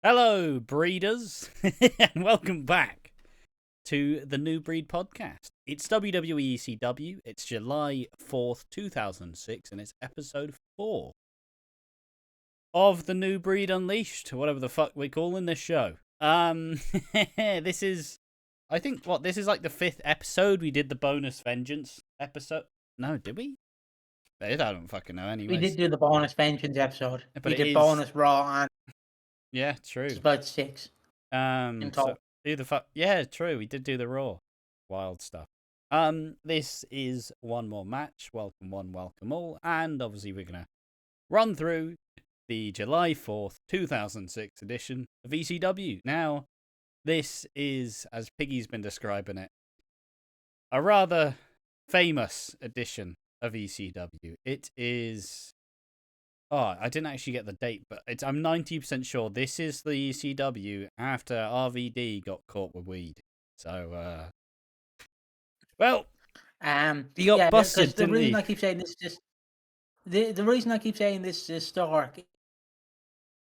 Hello, breeders, and welcome back to the New Breed podcast. It's WWE ECW. It's July 4th, 2006, and it's episode 4 of the New Breed Unleashed, whatever the fuck we're calling this show. This is, I think, this is like the 5th episode. We did the bonus Vengeance episode. No, did we? I don't fucking know anyways. We did do the bonus Vengeance episode. But we it did is... bonus Raw and yeah, true. it's about 6. In total. So, who the fuck? Yeah, true. We did do the Raw. Wild stuff. This is one more match. Welcome one, welcome all. And obviously we're going to run through the July 4th, 2006 edition of ECW. Now, this is, as Piggy's been describing it, a rather famous edition of ECW. It is... Oh, I didn't actually get the date, but I'm 90% sure this is the ECW after RVD got caught with weed. So, well, he got busted, the didn't reason he? I keep saying this is the reason I keep saying this is historic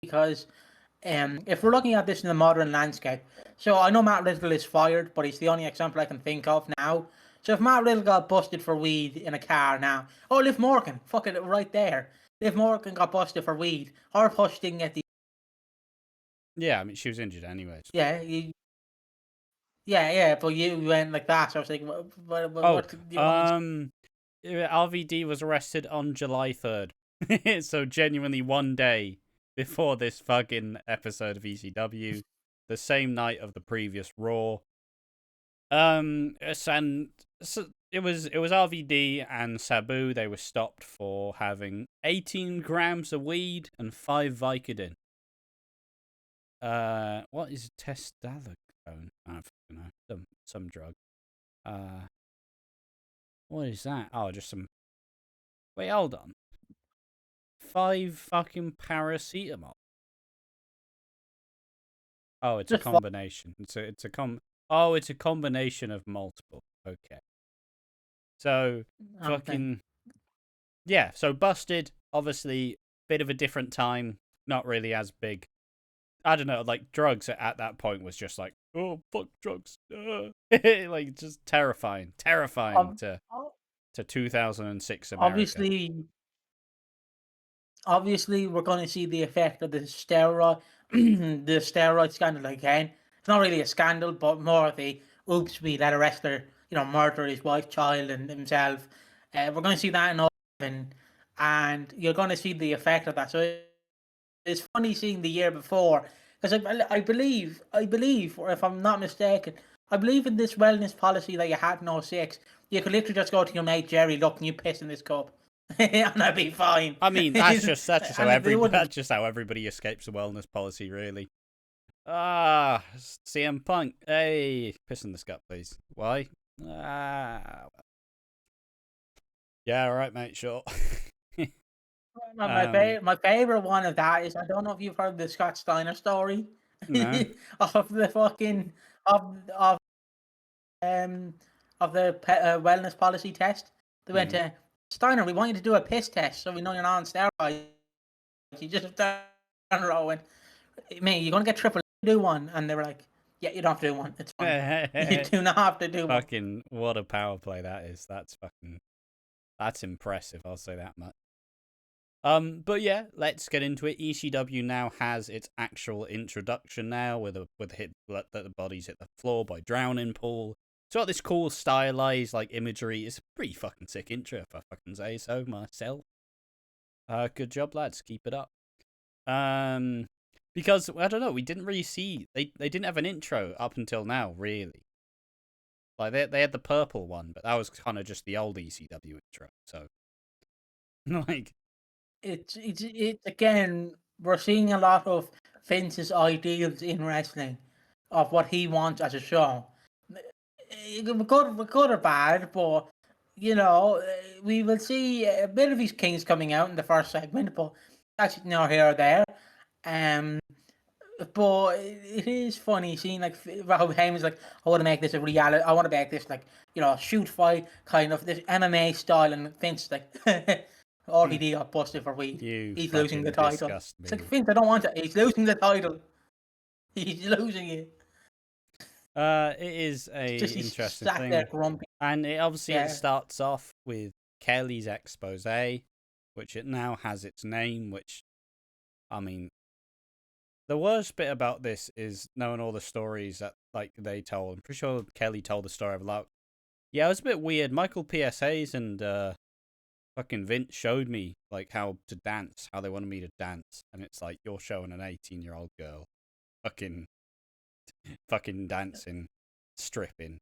because if we're looking at this in the modern landscape, so I know Matt Riddle is fired, but he's the only example I can think of now. So if Matt Riddle got busted for weed in a car now, Liv Morgan, fuck it, right there. Liv Morgan got busted for weed. Her push didn't get the... Yeah, I mean, she was injured anyways. Yeah, but you went like that, so I was like, what do you want? RVD was arrested on July 3rd. So genuinely one day before this fucking episode of ECW, the same night of the previous Raw. And so it was RVD and Sabu. They were stopped for having 18 grams of weed and 5 Vicodin. What is testosterone? I don't know. Some drug. What is that? Oh, just some... Wait, hold on. 5 fucking paracetamol. Oh, it's just a combination. It's a combination of multiple. Okay. So, fucking... Yeah, so busted. Obviously, bit of a different time. Not really as big. I don't know, like, drugs at that point was just like, oh, fuck drugs. Like, just terrifying. Terrifying to 2006 America. Obviously, we're going to see the effect of the steroid scandal again. It's not really a scandal, but more of the oops, we let a wrestler, murder his wife, child, and himself. We're going to see that in Open, and you're going to see the effect of that. So it's funny seeing the year before, because I believe, or if I'm not mistaken, I believe in this wellness policy that you had in 06. You could literally just go to your mate Jerry, look, can you piss in this cup? And I'd be fine. I mean, that's just how everybody escapes the wellness policy, really. CM Punk, hey, piss in this cup, please. Why? Yeah, all right, mate, sure. My favorite one of that is, I don't know if you've heard the Scott Steiner story. No. Of the fucking of the wellness policy test. They went to Steiner, we want you to do a piss test so we know you're not on steroids. You just turn around and went, mate, you're gonna get triple do one, and they were like, yeah, you don't have to do one. It's fine. You do not have to do one. Fucking what a power play that is. That's impressive, I'll say that much. But yeah, let's get into it. ECW now has its actual introduction now with the bodies hit the floor by drowning pool. It's got this cool stylized like imagery. It's a pretty fucking sick intro, if I fucking say so myself. Good job, lads. Keep it up. Because I don't know, we didn't really see they didn't have an intro up until now, really. Like they had the purple one, but that was kind of just the old ECW intro. So, like, it's again, we're seeing a lot of Vince's ideals in wrestling, of what he wants as a show. Good or bad, but we will see a bit of his kings coming out in the first segment, but that's no here or there. But it is funny seeing like Rahul Heyman's like, I want to make this a reality. I want to make this like shoot fight kind of this MMA style, and Vince like, RVD got busted for weed. He's losing the title. It's like, Vince, I don't want it. He's losing the title. He's losing it. It is It's a just he's just interesting sat there thing, grumpy. and it Yeah. starts off with Kelly's expose, which it now has its name. Which, I mean, the worst bit about this is knowing all the stories that like they told. I'm pretty sure Kelly told the story of like, yeah, it was a bit weird. Michael PSAs and fucking Vince showed me like how to dance, how they wanted me to dance, and it's like you're showing an 18-year-old girl fucking dancing, stripping,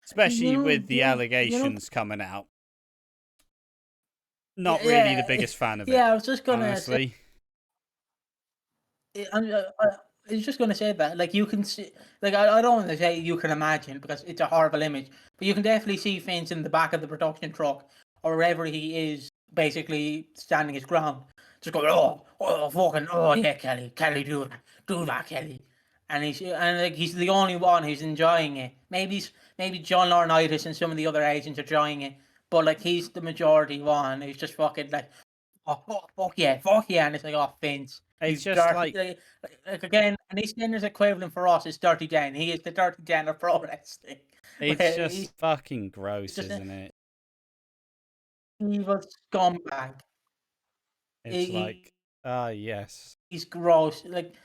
especially with the You know. allegations coming out. Not really the Yeah, biggest fan of it, yeah. I was just gonna say. honestly. I was just gonna say that, like, you can see, like, I don't want to say you can imagine because it's a horrible image, but you can definitely see Vince in the back of the production truck or wherever he is, basically standing his ground, just going, fucking, oh yeah, Kelly, do that, Kelly, and like he's the only one who's enjoying it. Maybe John Laurinaitis and some of the other agents are enjoying it, but like he's the majority one who's just fucking like, oh, fuck yeah, and it's like, oh, Vince, you It's just dirty, like like again, an EastEnders equivalent for us is Dirty Dan. He is the Dirty Dan of pro wrestling. it's Where just he's fucking gross, just an isn't it? evil scumbag. It's He, like yes. he's gross. Like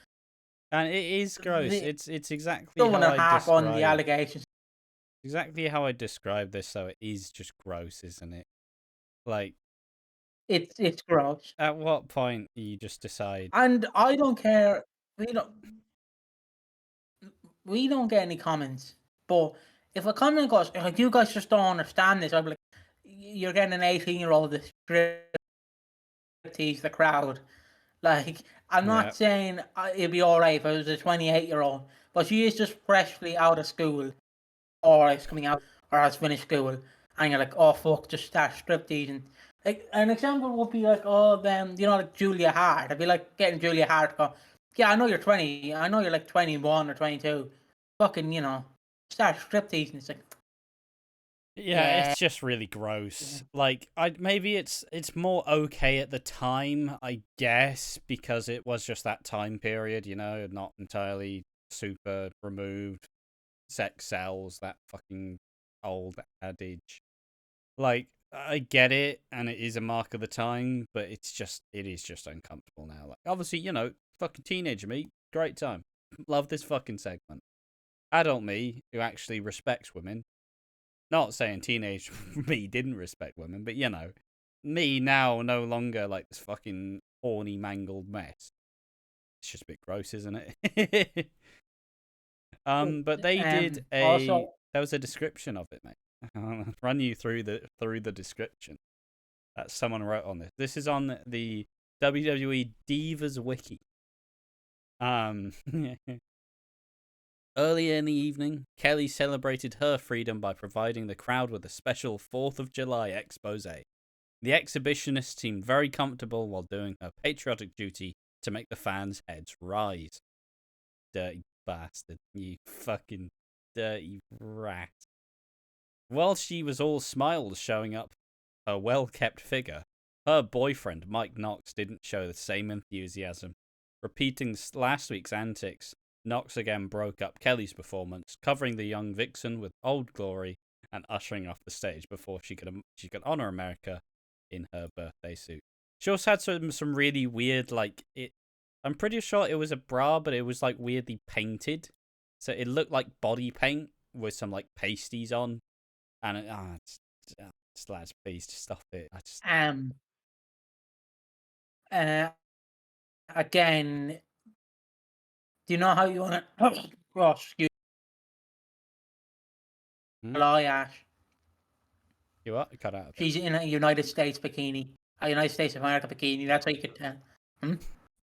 And it is gross. the It's exactly don't want how to I harp on the describe allegations. this, so it is just gross, isn't it? Like, It's gross, at what point do you just decide, and I don't care. We don't we don't get any comments, but if a comment goes, like, you guys just don't understand this, I'd be like, you're getting an 18-year-old to tease the crowd. Like, I'm yeah, not saying it'd be all right if it was a 28-year-old, but she is just freshly out of school, or is coming out, or has finished school, and you're like, oh fuck, just start stripteasing. Like, an example would be like, oh, like Julia Hart. I'd be like getting Julia Hart to go, yeah, I know you're 20, I know you're like 21 or 22, fucking, start stripteasing. It's like, yeah, yeah, it's just really gross. Like, I maybe it's more okay at the time, I guess, because it was just that time period, not entirely super removed. Sex sells, that fucking old adage. Like, I get it, and it is a mark of the time, but it is just uncomfortable now. Like, obviously, fucking teenager me, great time, love this fucking segment. Adult me, who actually respects women. Not saying teenage me didn't respect women, but me now no longer like this fucking horny mangled mess. It's just a bit gross, isn't it? But they did also, there was a description of it, mate. I'll run you through the description that someone wrote on this. This is on the WWE Divas Wiki. Um, Earlier in the evening, Kelly celebrated her freedom by providing the crowd with a special 4th of July expose. The exhibitionist seemed very comfortable while doing her patriotic duty to make the fans' heads rise. Dirty bastard, you fucking dirty rat. While she was all smiles showing up her well-kept figure, her boyfriend, Mike Knox, didn't show the same enthusiasm. Repeating last week's antics, Knox again broke up Kelly's performance, covering the young vixen with Old Glory and ushering off the stage before she could honor America in her birthday suit. She also had some really weird, like, it. I'm pretty sure it was a bra, but it was like weirdly painted, so it looked like body paint with some like pasties on, and just lads, please just stop it. I just um, uh, again, do you know how you want to? Oh, excuse hmm? me, Ash. You what? You cut out a bit. She's in a United States bikini, a United States of America bikini. That's how you could tell. Hmm?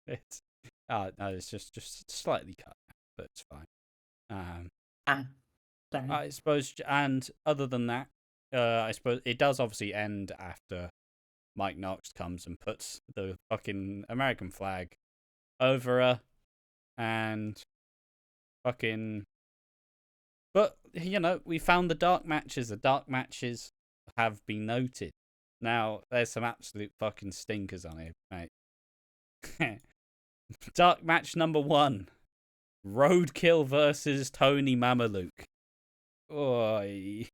It's no, it's just slightly cut, but it's fine. Um, Ah, sorry. I suppose, and other than that, I suppose it does obviously end after Mike Knox comes and puts the fucking American flag over her, and fucking. But we found the dark matches. The dark matches have been noted. Now there's some absolute fucking stinkers on here, mate. Dark match number 1. Roadkill versus Tony Mamaluke. Oi.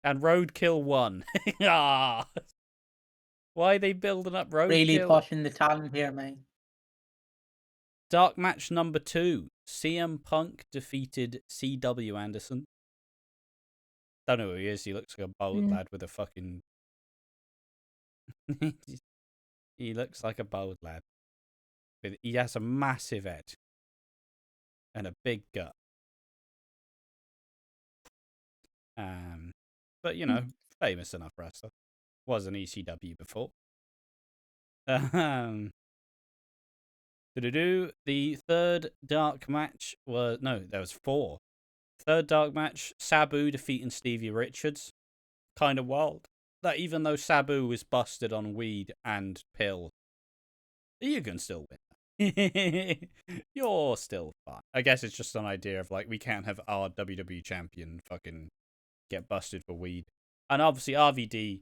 And Roadkill won. Ah. Why are they building up Really Roadkill? pushing the talent here, mate. Dark match number 2. CM Punk defeated CW Anderson. Don't know who he is. He looks like a bald lad with a fucking... He looks like a bald lad. He has a massive head. And a big gut. But, you know, famous enough wrestler. Was an ECW before. The third dark match was... No, there was 4. Third dark match, Sabu defeating Stevie Richards. Kind of wild. That even though Sabu was busted on weed and pill, you can still win. You're still fine. I guess it's just an idea of like, we can't have our WWE champion fucking get busted for weed. And obviously RVD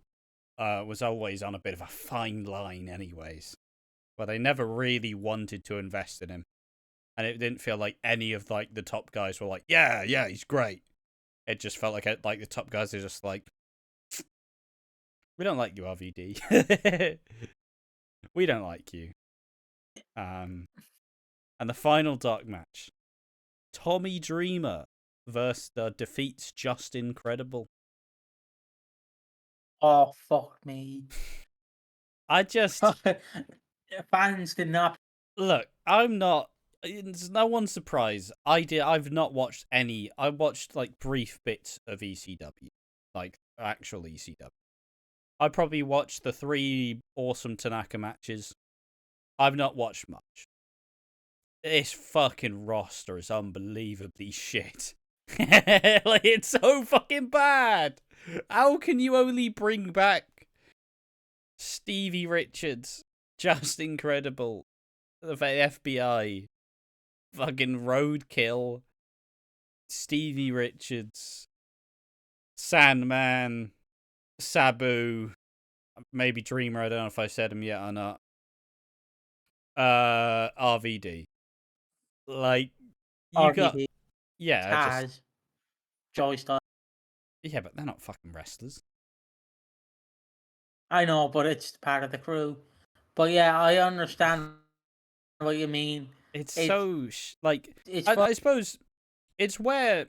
was always on a bit of a fine line anyways. But they never really wanted to invest in him. And it didn't feel like any of like the top guys were like, yeah, he's great. It just felt like the top guys are just like, we don't like you, RVD. We don't like you. And the final dark match, Tommy Dreamer versus defeats Just Incredible. Oh, fuck me. I just... Fans did not... Look, I'm not... It's no one's surprise. I've not watched any... I watched, like, brief bits of ECW. Like, actual ECW. I probably watched the 3 awesome Tanaka matches. I've not watched much. This fucking roster is unbelievably shit. Like, it's so fucking bad. How can you only bring back Stevie Richards, Just Incredible, the FBI, fucking Roadkill, Stevie Richards, Sandman, Sabu, maybe Dreamer, I don't know if I said him yet or not. RVD. Like, you RVD, got... Yeah, Taz, just... Joey Styles. Yeah, but they're not fucking wrestlers. I know, but it's part of the crew. But yeah, I understand what you mean. It's so... It's I suppose it's where...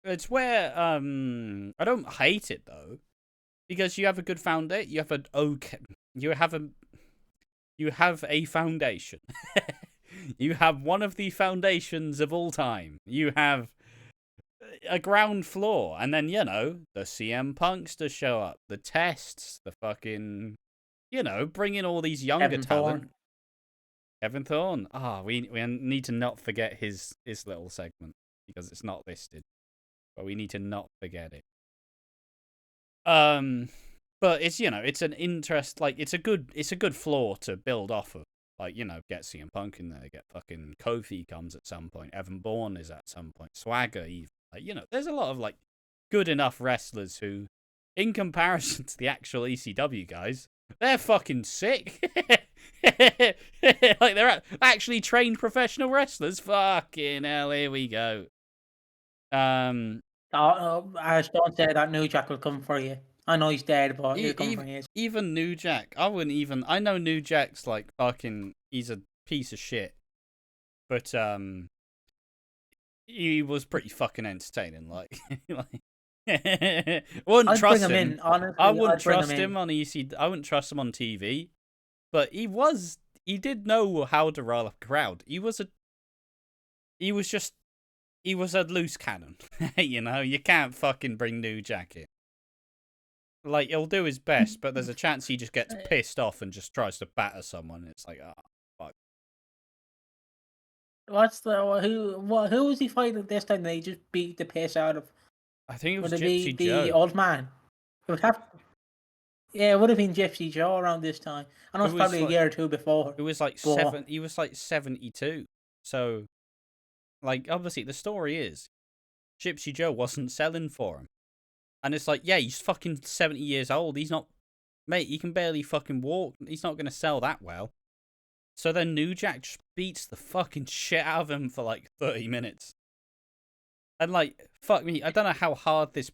It's where... I don't hate it, though. Because you have a good foundation. You have an okay... You have a foundation. You have one of the foundations of all time. You have a ground floor. And then, you know, the CM Punks to show up. The tests. The fucking... You know, bring in all these younger talent. Kevin Thorne. We need to not forget his little segment. Because it's not listed. But we need to not forget it. But it's, you know, it's an interest, like, it's a good floor to build off of. Like, you know, get CM Punk in there, get fucking Kofi comes at some point, Evan Bourne is at some point, Swagger even. Like, you know, there's a lot of, like, good enough wrestlers who, in comparison to the actual ECW guys, they're fucking sick. Like, they're actually trained professional wrestlers. Fucking hell, here we go. I don't say that New Jack will come for you. I know he's dead, but he'll come for you. Even New Jack, I wouldn't even... I know New Jack's, like, fucking... He's a piece of shit. But, he was pretty fucking entertaining, like... wouldn't trust him. In, honestly, I wouldn't trust him on EC... I wouldn't trust him on TV. But he did know how to rile up a crowd. He was a loose cannon. You know, you can't fucking bring New Jack in. Like, he'll do his best, but there's a chance he just gets pissed off and just tries to batter someone. It's like, fuck. Who was he fighting this time? They just beat the piss out of. I think it was Would it Gypsy be Joe. the old man? It would have. Yeah, it would have been Gypsy Joe around this time. I know it's probably a year or two before. It was like He was like 72. So, like, obviously the story is, Gypsy Joe wasn't selling for him. And it's like, yeah, he's fucking 70 years old. He's not... Mate, he can barely fucking walk. He's not going to sell that well. So then New Jack just beats the fucking shit out of him for like 30 minutes. And like, fuck me, I don't know how hard this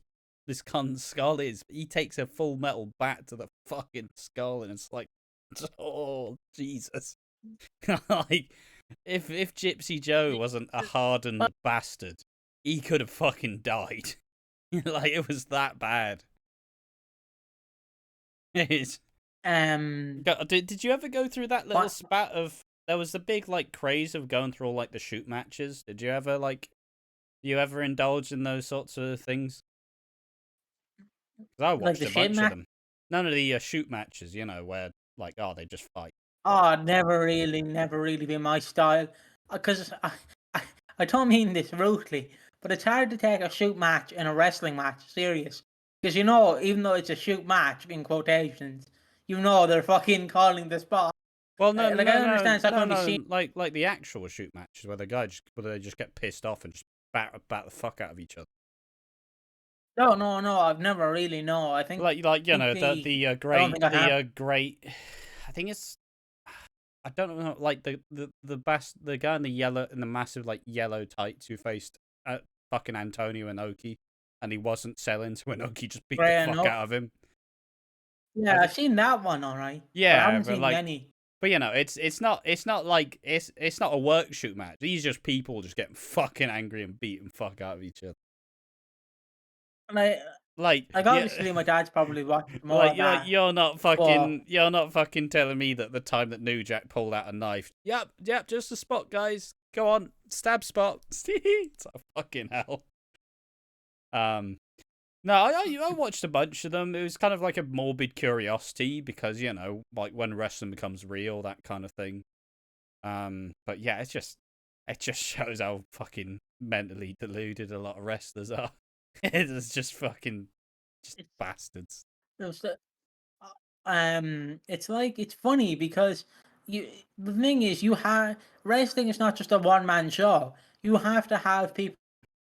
cunt's skull is, but he takes a full metal bat to the fucking skull, and it's like, oh, Jesus. Like, if Gypsy Joe wasn't a hardened bastard, he could have fucking died. Like, it was that bad. It is. Did you ever go through that little spat of, there was a big like craze of going through all like the shoot matches? Did you ever indulge in those sorts of things? 'Cause I watched a bunch of them. None of the shoot matches, you know, where like, oh, they just fight. Oh, never really been my style. Because I don't mean this rudely, but it's hard to take a shoot match and a wrestling match serious. Because, you know, even though it's a shoot match, in quotations, you know they're fucking calling the spot. Well, no, I understand it's not going to be seen. Like the actual shoot matches where they just get pissed off and just bat the fuck out of each other. No, I've never really I think you know the great. I think it's. I don't know, like the guy in the massive like yellow tights who faced fucking Antonio Inoki, and he wasn't selling, so Inoki just beat the fuck out of him. Yeah, I've seen that one, all right. Yeah, but I haven't seen many. But you know, it's not a work shoot match. These are just people just getting fucking angry and beating fuck out of each other. And obviously my dad's probably watched more of that. You're not fucking telling me that the time that New Jack pulled out a knife. Yep, just a spot, guys. Go on, stab spot. It's like, fucking hell. No, I watched a bunch of them. It was kind of like a morbid curiosity because, you know, like when wrestling becomes real, that kind of thing. But yeah, it just shows how fucking mentally deluded a lot of wrestlers are. It's just fucking bastards. It's funny because the thing is wrestling is not just a one-man show. You have to have people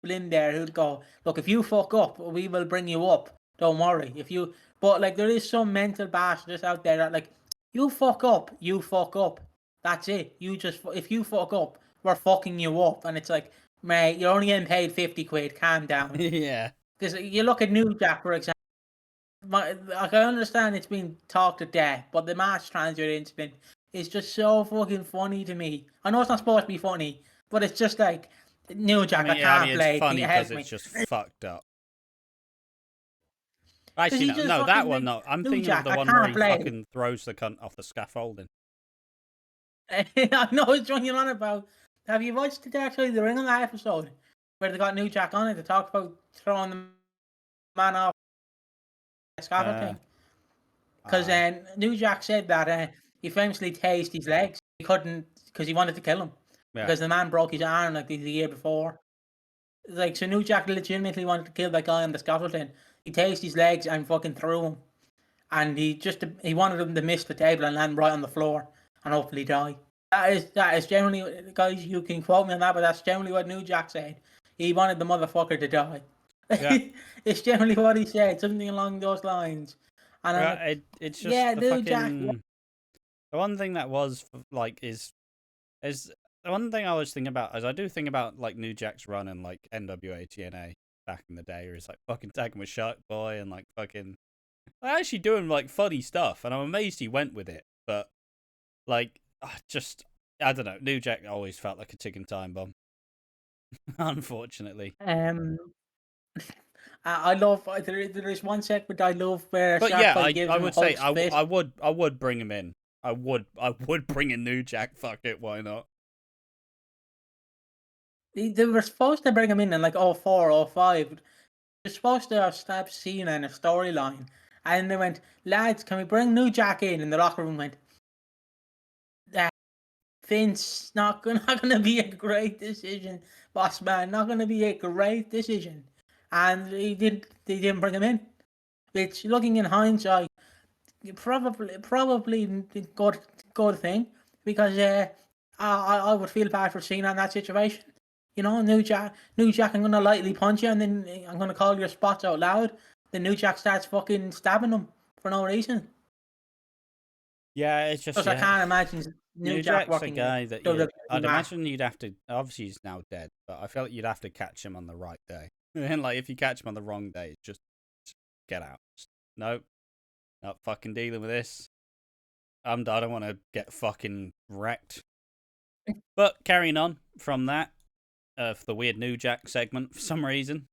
in there who'd go, look, if you fuck up, we will bring you up. Don't worry. But like there is some mental bastards out there that like, you fuck up. That's it. If you fuck up, we're fucking you up. And it's like, mate, you're only getting paid 50 quid. Calm down. Yeah. Because you look at New Jack, for example. I understand it's been talked to death, but the mass transfer incident is just so fucking funny to me. I know it's not supposed to be funny, but it's just like New Jack. I can't play. It's funny because it's just fucked up. Actually, no, that one, no. I'm thinking of the one where he fucking throws the cunt off the scaffolding. I know it's what you're on about. Have you watched the Ring on that episode where they got New Jack on it to talk about throwing the man off the scaffolding? Because New Jack said that he famously tased his legs. He couldn't because he wanted to kill him because the man broke his arm like the year before. Like, so New Jack legitimately wanted to kill that guy on the scaffolding. He tased his legs and fucking threw him, and he wanted him to miss the table and land right on the floor and hopefully die. That is generally, guys, you can quote me on that, but that's generally what New Jack said. He wanted the motherfucker to die. Yeah. It's generally what he said, something along those lines. And it's just New Jack. The one thing that was like is the one thing I was thinking about is I do think about like New Jack's run in like NWA TNA back in the day, where he's like fucking tagging with Shark Boy and like fucking actually doing like funny stuff, and I'm amazed he went with it. But like, I don't know. New Jack always felt like a ticking time bomb. Unfortunately. I love there is one segment I love where Shark Boy gives I would say I would bring him in. I would bring in New Jack. Fuck it, why not? They were supposed to bring him in like 04, 05. They're supposed to have stabbed Cena in a storyline, and they went, lads, can we bring New Jack in? And the locker room went, Vince, not gonna be a great decision, boss man. Not gonna be a great decision. And they didn't bring him in. Which, looking in hindsight, probably good thing, because I would feel bad for Cena in that situation. You know, New Jack, I'm gonna lightly punch you, and then I'm gonna call your spots out loud. Then New Jack starts fucking stabbing him for no reason. Yeah, it's just. I can't imagine New New Jack Jack's a working in guy that WWE I'd match. imagine you'd have to. Obviously, he's now dead, but I feel like you'd have to catch him on the right day. And like, if you catch him on the wrong day, just get out. Nope, not fucking dealing with this. I don't want to get fucking wrecked. But carrying on from that, for the weird New Jack segment for some reason.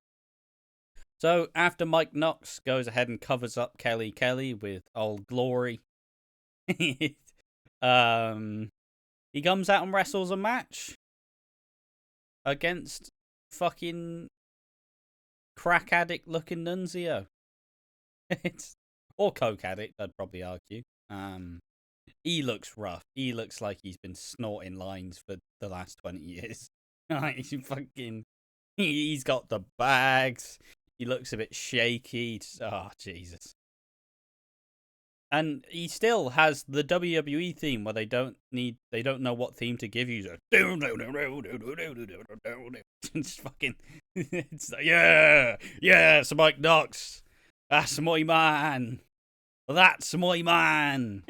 So after Mike Knox goes ahead and covers up Kelly with Old Glory, he comes out and wrestles a match against fucking crack addict looking Nunzio. Or coke addict, I'd probably argue. He looks rough. He looks like he's been snorting lines for the last 20 years. He's got the bags. He looks a bit shaky. Oh, Jesus. And he still has the WWE theme where they don't know what theme to give you. It's fucking, it's like, yeah, it's Mike Knox. That's my man. That's my man.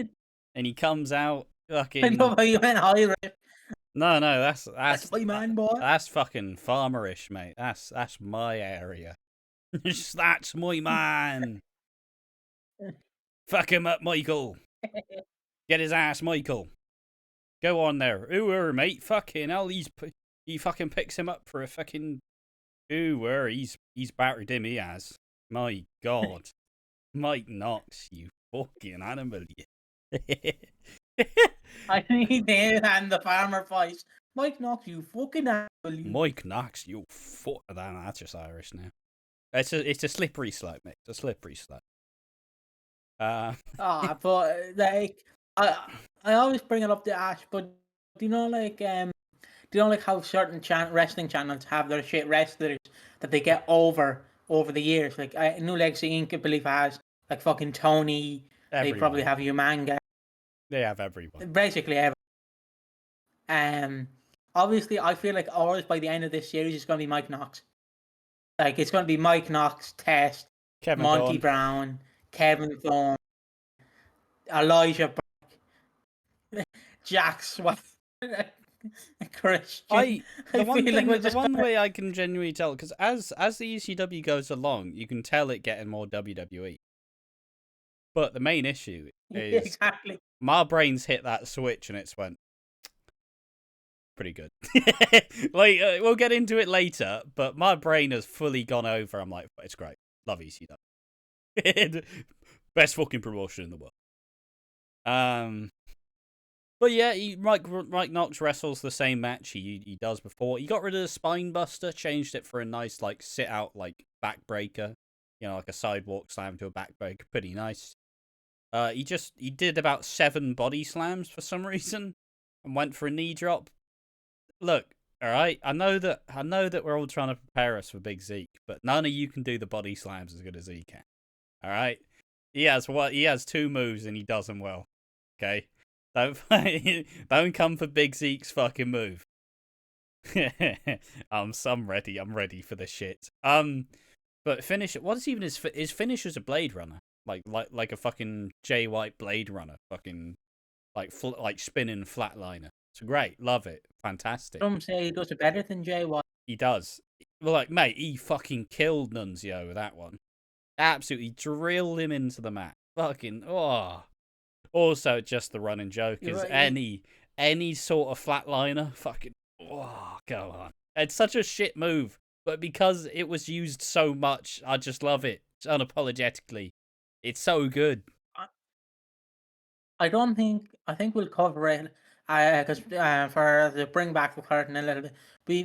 And he comes out fucking. I know how you went Irish. No, That's my man, boy. That's fucking farmerish, mate. That's my area. That's my man. Fuck him up, Michael. Get his ass, Michael. Go on there. Ooh, mate. Fucking hell. He fucking picks him up for a fucking. Ooh, he's battered him. He has. My God, Mike Knox, you fucking animal. I need him and the farmer voice. Mike Knox, you fucking animal. Mike Knox, you fuck. That's just Irish now. It's a slippery slope, mate. It's a slippery slope. But like I always bring it up to Ash, but do you know like how certain wrestling channels have their shit wrestlers that they get over the years? Like New Legacy Inc. I believe has like fucking Tony. Everyone. They probably have Umanga. They have everyone. Basically everyone. Obviously I feel like ours by the end of this series is gonna be Mike Knox. Like it's gonna be Mike Knox, Test, Kevin Monty Thorne. Brown, Kevin Thorne, Elijah Burke, Jack Swat, Christian. The one way I can genuinely tell, because as the ECW goes along, you can tell it getting more WWE. But the main issue is exactly. My brain's hit that switch and it's went pretty good. Like we'll get into it later, but my brain has fully gone over. I'm like, it's great. Love ECW. Best fucking promotion in the world. But yeah, Mike Knox wrestles the same match he does before. He got rid of the spine buster, changed it for a nice like sit out like backbreaker, like a sidewalk slam to a backbreaker. Pretty nice. He did about 7 body slams for some reason, and went for a knee drop. Look, all right, I know that we're all trying to prepare us for Big Zeke, but none of you can do the body slams as good as he can. All right, he has 2 moves and he does them well. Okay. Don't come for Big Zeke's fucking move. I'm ready. I'm ready for the shit. But finish. What is even his finish? Is a Blade Runner, like a fucking Jay White Blade Runner, fucking like spinning flatliner. It's great. Love it. Fantastic. Some say he does it better than Jay White. He does. Well, like mate, he fucking killed Nunzio with that one. Absolutely drilled him into the mat. Fucking Also, just the running joke is any sort of flatliner, fucking, go on. It's such a shit move, but because it was used so much, I just love it, unapologetically. It's so good. I think we'll cover it, because for the bring back the curtain a little bit,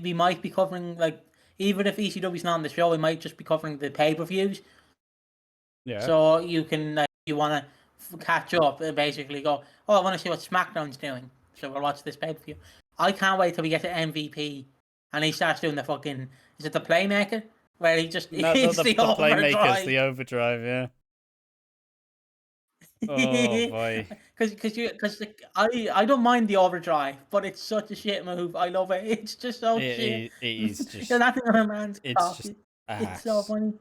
we might be covering, like, even if ECW's not on the show, we might just be covering the pay-per-views. Yeah. So you can, like, you want to catch up and basically go, I want to see what SmackDown's doing, so we'll watch this pay-per-view. I can't wait till we get to MVP and he starts doing the fucking, is it the Playmaker? Where he just, no, the Playmaker's the overdrive, yeah. Oh boy. Because I don't mind the overdrive, but it's such a shit move. I love it. It's just so shit. It is just, You're nothing on a man's cock. just It's so funny.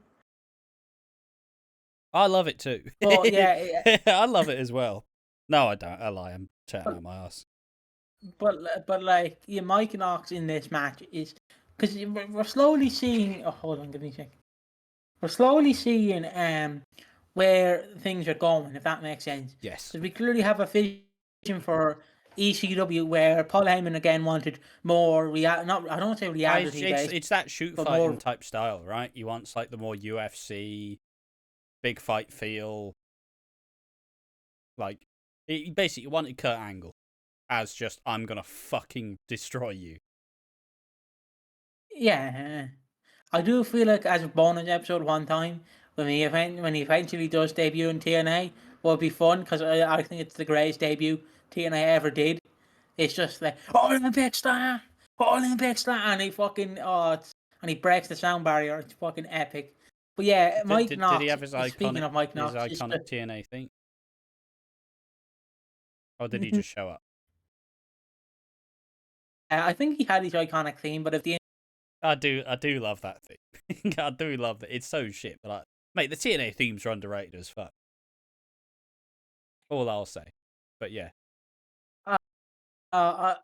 I love it too. But yeah, I love it as well. No, I don't. I lie. I'm chatting out my ass. but like yeah, Mike Knox in this match is because we're slowly seeing. Oh, hold on, give me a sec. We're slowly seeing where things are going, if that makes sense. Yes. Because we clearly have a vision for ECW where Paul Heyman again wanted more not I don't want to say reality based, It's that shoot but fighting more type style, right? He wants like the more UFC big fight feel. Like he basically wanted Kurt Angle as just I'm gonna fucking destroy you. yeah. I do feel like as a bonus episode one time when he eventually does debut in TNA will be fun because I think it's the greatest debut TNA ever did. It's just like Olympic star, Olympic star, and he fucking and he breaks the sound barrier. It's fucking epic. But yeah, Mike Did he Knox. have his Speaking of Mike Knox, iconic TNA thing, or did he just show up? I think he had his iconic theme, but if the I do love that thing. I do love it. It's so shit, but like, mate, the TNA themes are underrated as fuck. All I'll say. But yeah. uh,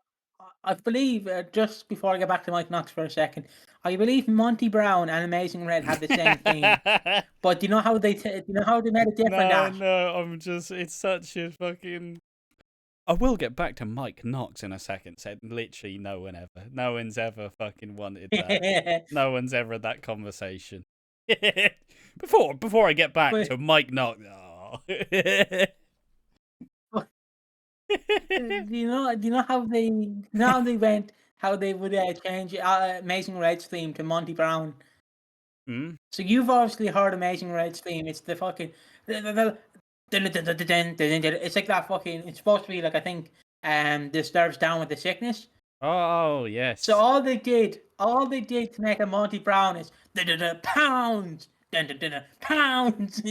I believe just before I get back to Mike Knox for a second, I believe Monty Brown and Amazing Red had the same theme. But do you know how they made it different? No, I'm just. It's such a fucking. I will get back to Mike Knox in a second. Said literally no one ever. No one's ever fucking wanted that. No one's ever had that conversation. Before I get back But to Mike Knox. Oh. do you know how they went how they would change Amazing Red's theme to Monty Brown? Hmm? So you've obviously heard Amazing Red's theme. It's the fucking it's like that fucking. It's supposed to be like I think Disturbs Down with the Sickness. Oh yes. So all they did to make a Monty Brown is pounds, pounds.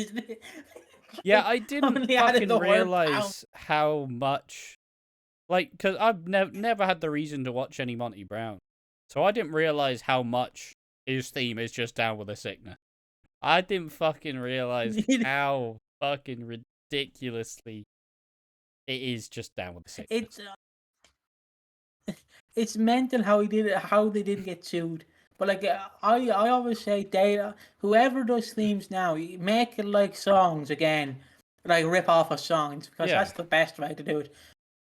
Yeah, I didn't Only added fucking the word pound. realize how much. Like, because I've never had the reason to watch any Monty Brown. So I didn't realize how much his theme is just Down with a Sickness. I didn't fucking realize how fucking ridiculously it is just Down with a Sickness. It's mental how he did it, how they didn't get sued. But like I always say, whoever does themes now, you make it like songs again, like rip off of songs because Yeah. that's the best way to do it.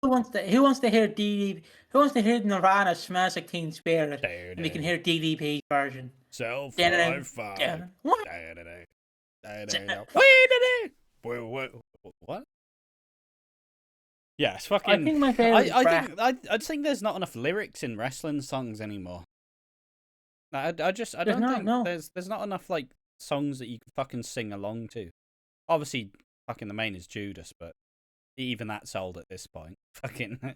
Who wants to hear Who wants to hear Nirvana "Smells Like Teen Spirit"? And we can hear DDP's version. Self Yeah. 5 What? Yeah, it's fucking. I think my favorite. I think there's not enough lyrics in wrestling songs anymore. I don't think there's not enough like songs that you can fucking sing along to. Obviously, fucking the main is Judas, but even that's old at this point. Fucking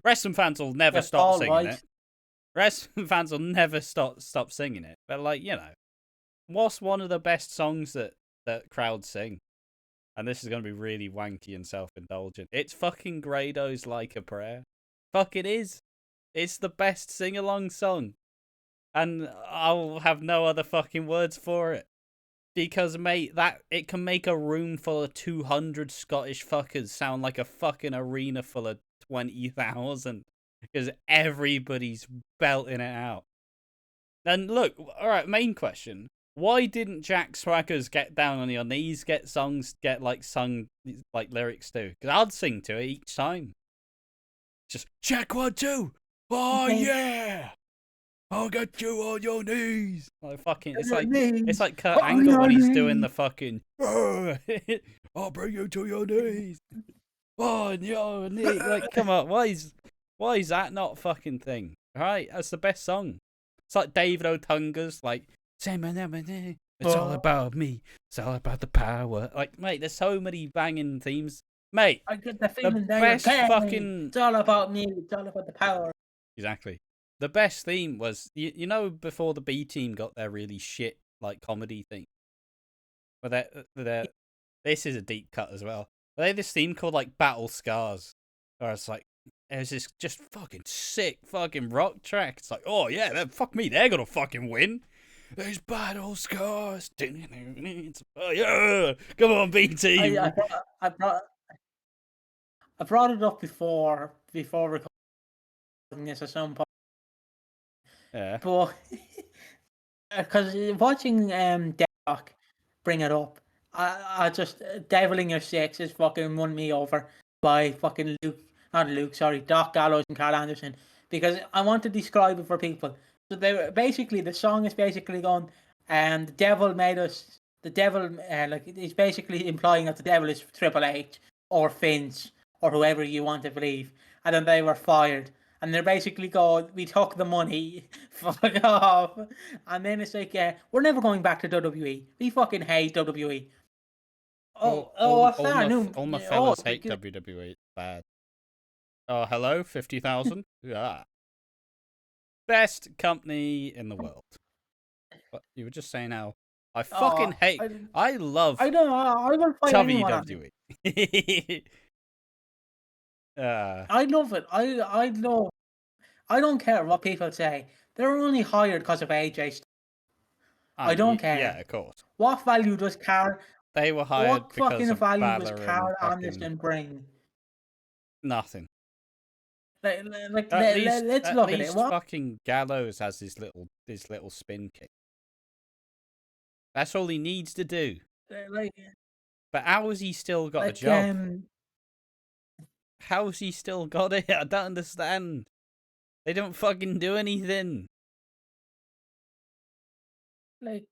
wrestling fans will never stop singing it. Wrestling fans will never stop singing it. But like what's one of the best songs that crowds sing? And this is gonna be really wanky and self-indulgent. It's fucking Grado's "Like a Prayer." Fuck it is. It's the best sing-along song. And I'll have no other fucking words for it. Because, mate, it can make a room full of 200 Scottish fuckers sound like a fucking arena full of 20,000. Because everybody's belting it out. And look, alright, main question. Why didn't Jack Swagger's "Get Down on Your Knees" get sung like lyrics to? Because I'd sing to it each time. Just, check 1, 2. Oh, yeah! I'll get you on your knees. Like fucking, it's like Kurt Angle when he's doing the fucking. I'll bring you to your knees. On your knees. Like, come on, why is that not a fucking thing? All right, that's the best song. It's like David Otunga's like, it's all about me. It's all about the power. Like, mate, there's so many banging themes, mate. I get the feeling best fucking. It's all about me. It's all about the power. Exactly. The best theme was, you know, before the B Team got their really shit, like, comedy thing. But this is a deep cut as well. They had this theme called, like, Battle Scars. Where it's like, it was this just fucking sick fucking rock track. It's like, oh yeah, fuck me, they're gonna fucking win. There's battle scars. Oh, yeah. Come on, B Team. I brought it up before recording. this at some point. Yeah. But because watching Deadlock bring it up, I just Devil in Your Six has fucking won me over by fucking Doc Gallows and Carl Anderson, because I want to describe it for people. So they were basically, the song is basically going, and the devil made us. The devil, like, he's basically implying that the devil is Triple H or Vince or whoever you want to believe, and then they were fired. And they're basically going, we took the money, fuck off. And then it's like, we're never going back to WWE. We fucking hate WWE. What's that? No, All my oh, fellas hate WWE. It's bad. Oh, hello, 50,000? Yeah. Best company in the world. But you were just saying how I fucking hate. I love I don't. I will fight anyone on it. WWE. I love it. I love. I don't care what people say. They're only hired because of AJ. I don't care. Yeah, of course. What value does Carl? They were hired What because fucking of value does Balor Carl and Anderson bring? nothing. Like, At look at it. least What? fucking Gallows has his little spin kick. That's all he needs to do. Like, but how has he still got a job? How has he still got it? I don't understand. They don't fucking do anything. Like,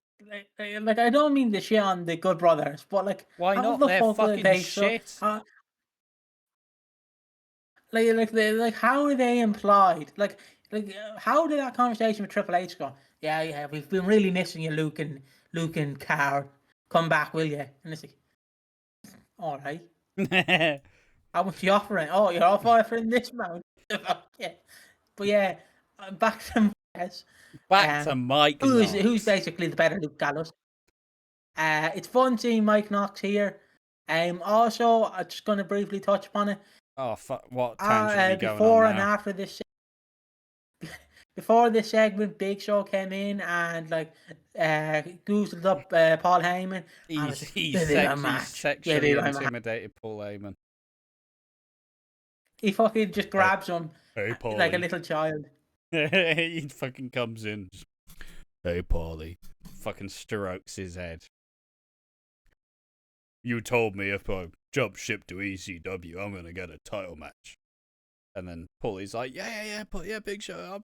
I don't mean to shit on the Good Brothers, but like, why how not? the They're fuck fucking they shit. How are they implied? How did that conversation with Triple H go? Yeah, we've been really missing you, Luke and Carl. Come back, will you? And it's like, all right. How much are you offering? Oh, you're offering this amount. Yeah. But yeah, back to Marquez. Back to Mike Knox. Who's basically the better Luke Gallows. It's fun seeing Mike Knox here. Also, I'm just going to briefly touch upon it. Oh, fuck. What tangent are we going before on and now? after this, before this segment, Big Show came in and goozled up Paul Heyman. He sexually intimidated Paul Heyman. He fucking just grabs him like a little child. He fucking comes in. Hey, Paulie. Fucking strokes his head. You told me if I jump ship to ECW, I'm gonna get a title match. And then Paulie's like, yeah, Big Show,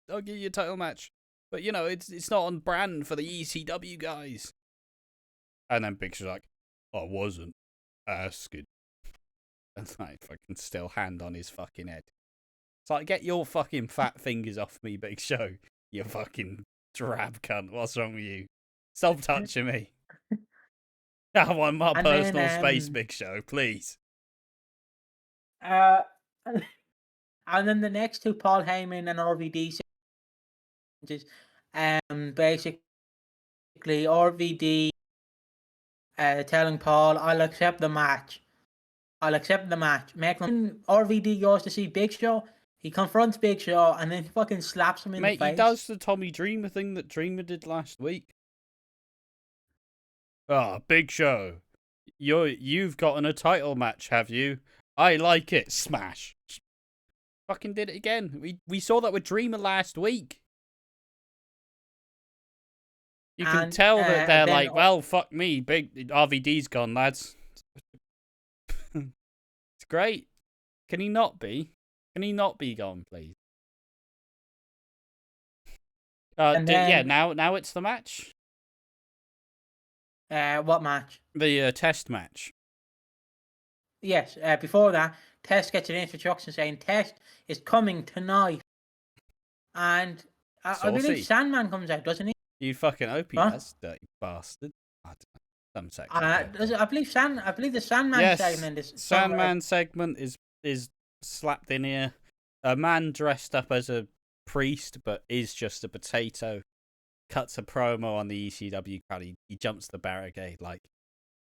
I'll give you a title match. But you know, it's not on brand for the ECW guys. And then Big Show's like, I wasn't asking. And like, fucking still hand on his fucking head. It's like, get your fucking fat fingers off me, Big Show. You fucking drab cunt. What's wrong with you? Stop touching me. I want my personal space, Big Show, please. And then the next two, Paul Heyman and RVD, basically RVD telling Paul, I'll accept the match. RVD goes to see Big Show. He confronts Big Show and then fucking slaps him in the face. He does the Tommy Dreamer thing that Dreamer did last week. Big Show. You've gotten a title match, have you? I like it. Smash. Fucking did it again. We saw that with Dreamer last week. You can tell that they're like, well, fuck me. Big RVD's gone, lads. It's great. Can he not be? Can he not be gone, please? Now it's the match. What match? The test match. Yes, before that, Test gets an introduction saying Test is coming tonight. And I believe Sandman comes out, doesn't he? You fucking hope he does, dirty bastard. I don't know. Some section. I believe the Sandman segment is Sandman segment is slapped in here. A man dressed up as a priest but is just a potato cuts a promo on the ECW crowd. He jumps the barricade like,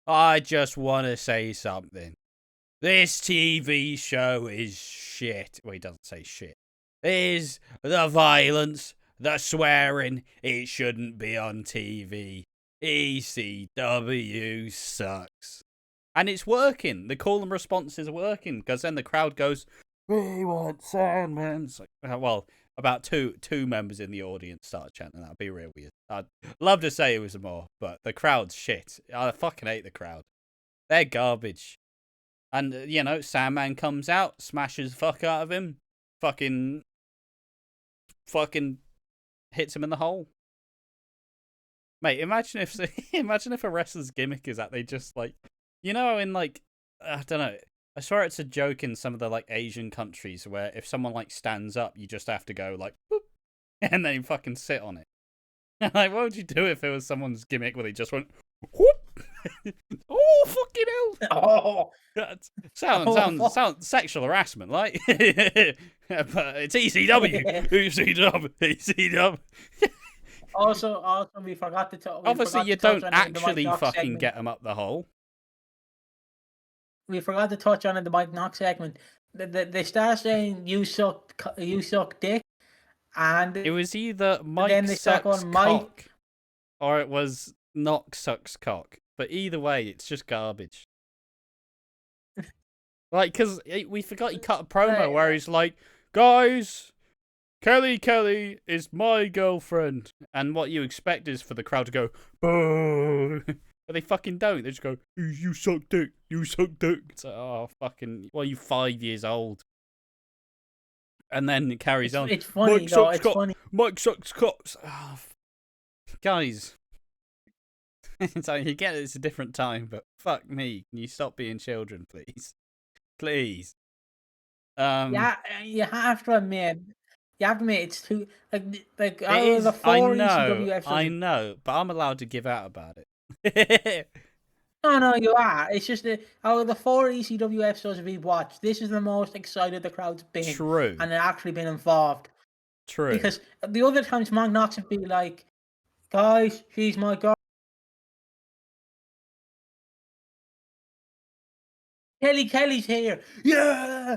I just want to say something. This TV show is shit. Well, he doesn't say shit. There's the violence, the swearing. It shouldn't be on TV. ECW sucks. And it's working. The call and response is working because then the crowd goes, We want Sandman. It's like, well, about two members in the audience started chanting. That'd be real weird. I'd love to say it was more, but the crowd's shit. I fucking hate the crowd. They're garbage. And Sandman comes out, smashes the fuck out of him, fucking hits him in the hole. Mate, imagine if a wrestler's gimmick is that they just like, in like, I don't know. I swear it's a joke in some of the like Asian countries where if someone like stands up, you just have to go like, whoop, and then you fucking sit on it. Like, what would you do if it was someone's gimmick where they just went, whoop? Oh, fucking hell! Oh, That sounds sexual harassment, like. But it's ECW, ECW. Also, we forgot to talk. Obviously, you don't actually fucking get them up the hole. We forgot to touch on in the Mike Knox segment. They start saying you suck dick, and it was either Mike sucks cock or it was Knox sucks cock. But either way, it's just garbage. Like, because we forgot he cut a promo where he's like, guys, Kelly is my girlfriend. And what you expect is for the crowd to go, boo. But they fucking don't. They just go, you suck dick. It's like, oh, fucking, well, you're 5 years old. And then it carries on. It's funny, though. It's funny. Mike sucks cocks. Oh, guys. So you get it's a different time, but fuck me. Can you stop being children, please? Please. Yeah, you have to admit. It's too like out of the 4 ECW episodes. I know, but I'm allowed to give out about it. No, you are. It's just that out of the 4 ECW episodes we've watched, this is the most excited the crowd's been. True. And they've actually been involved. True. Because the other times Mike Knox would be like, guys, she's my girl. Kelly's here. Yeah,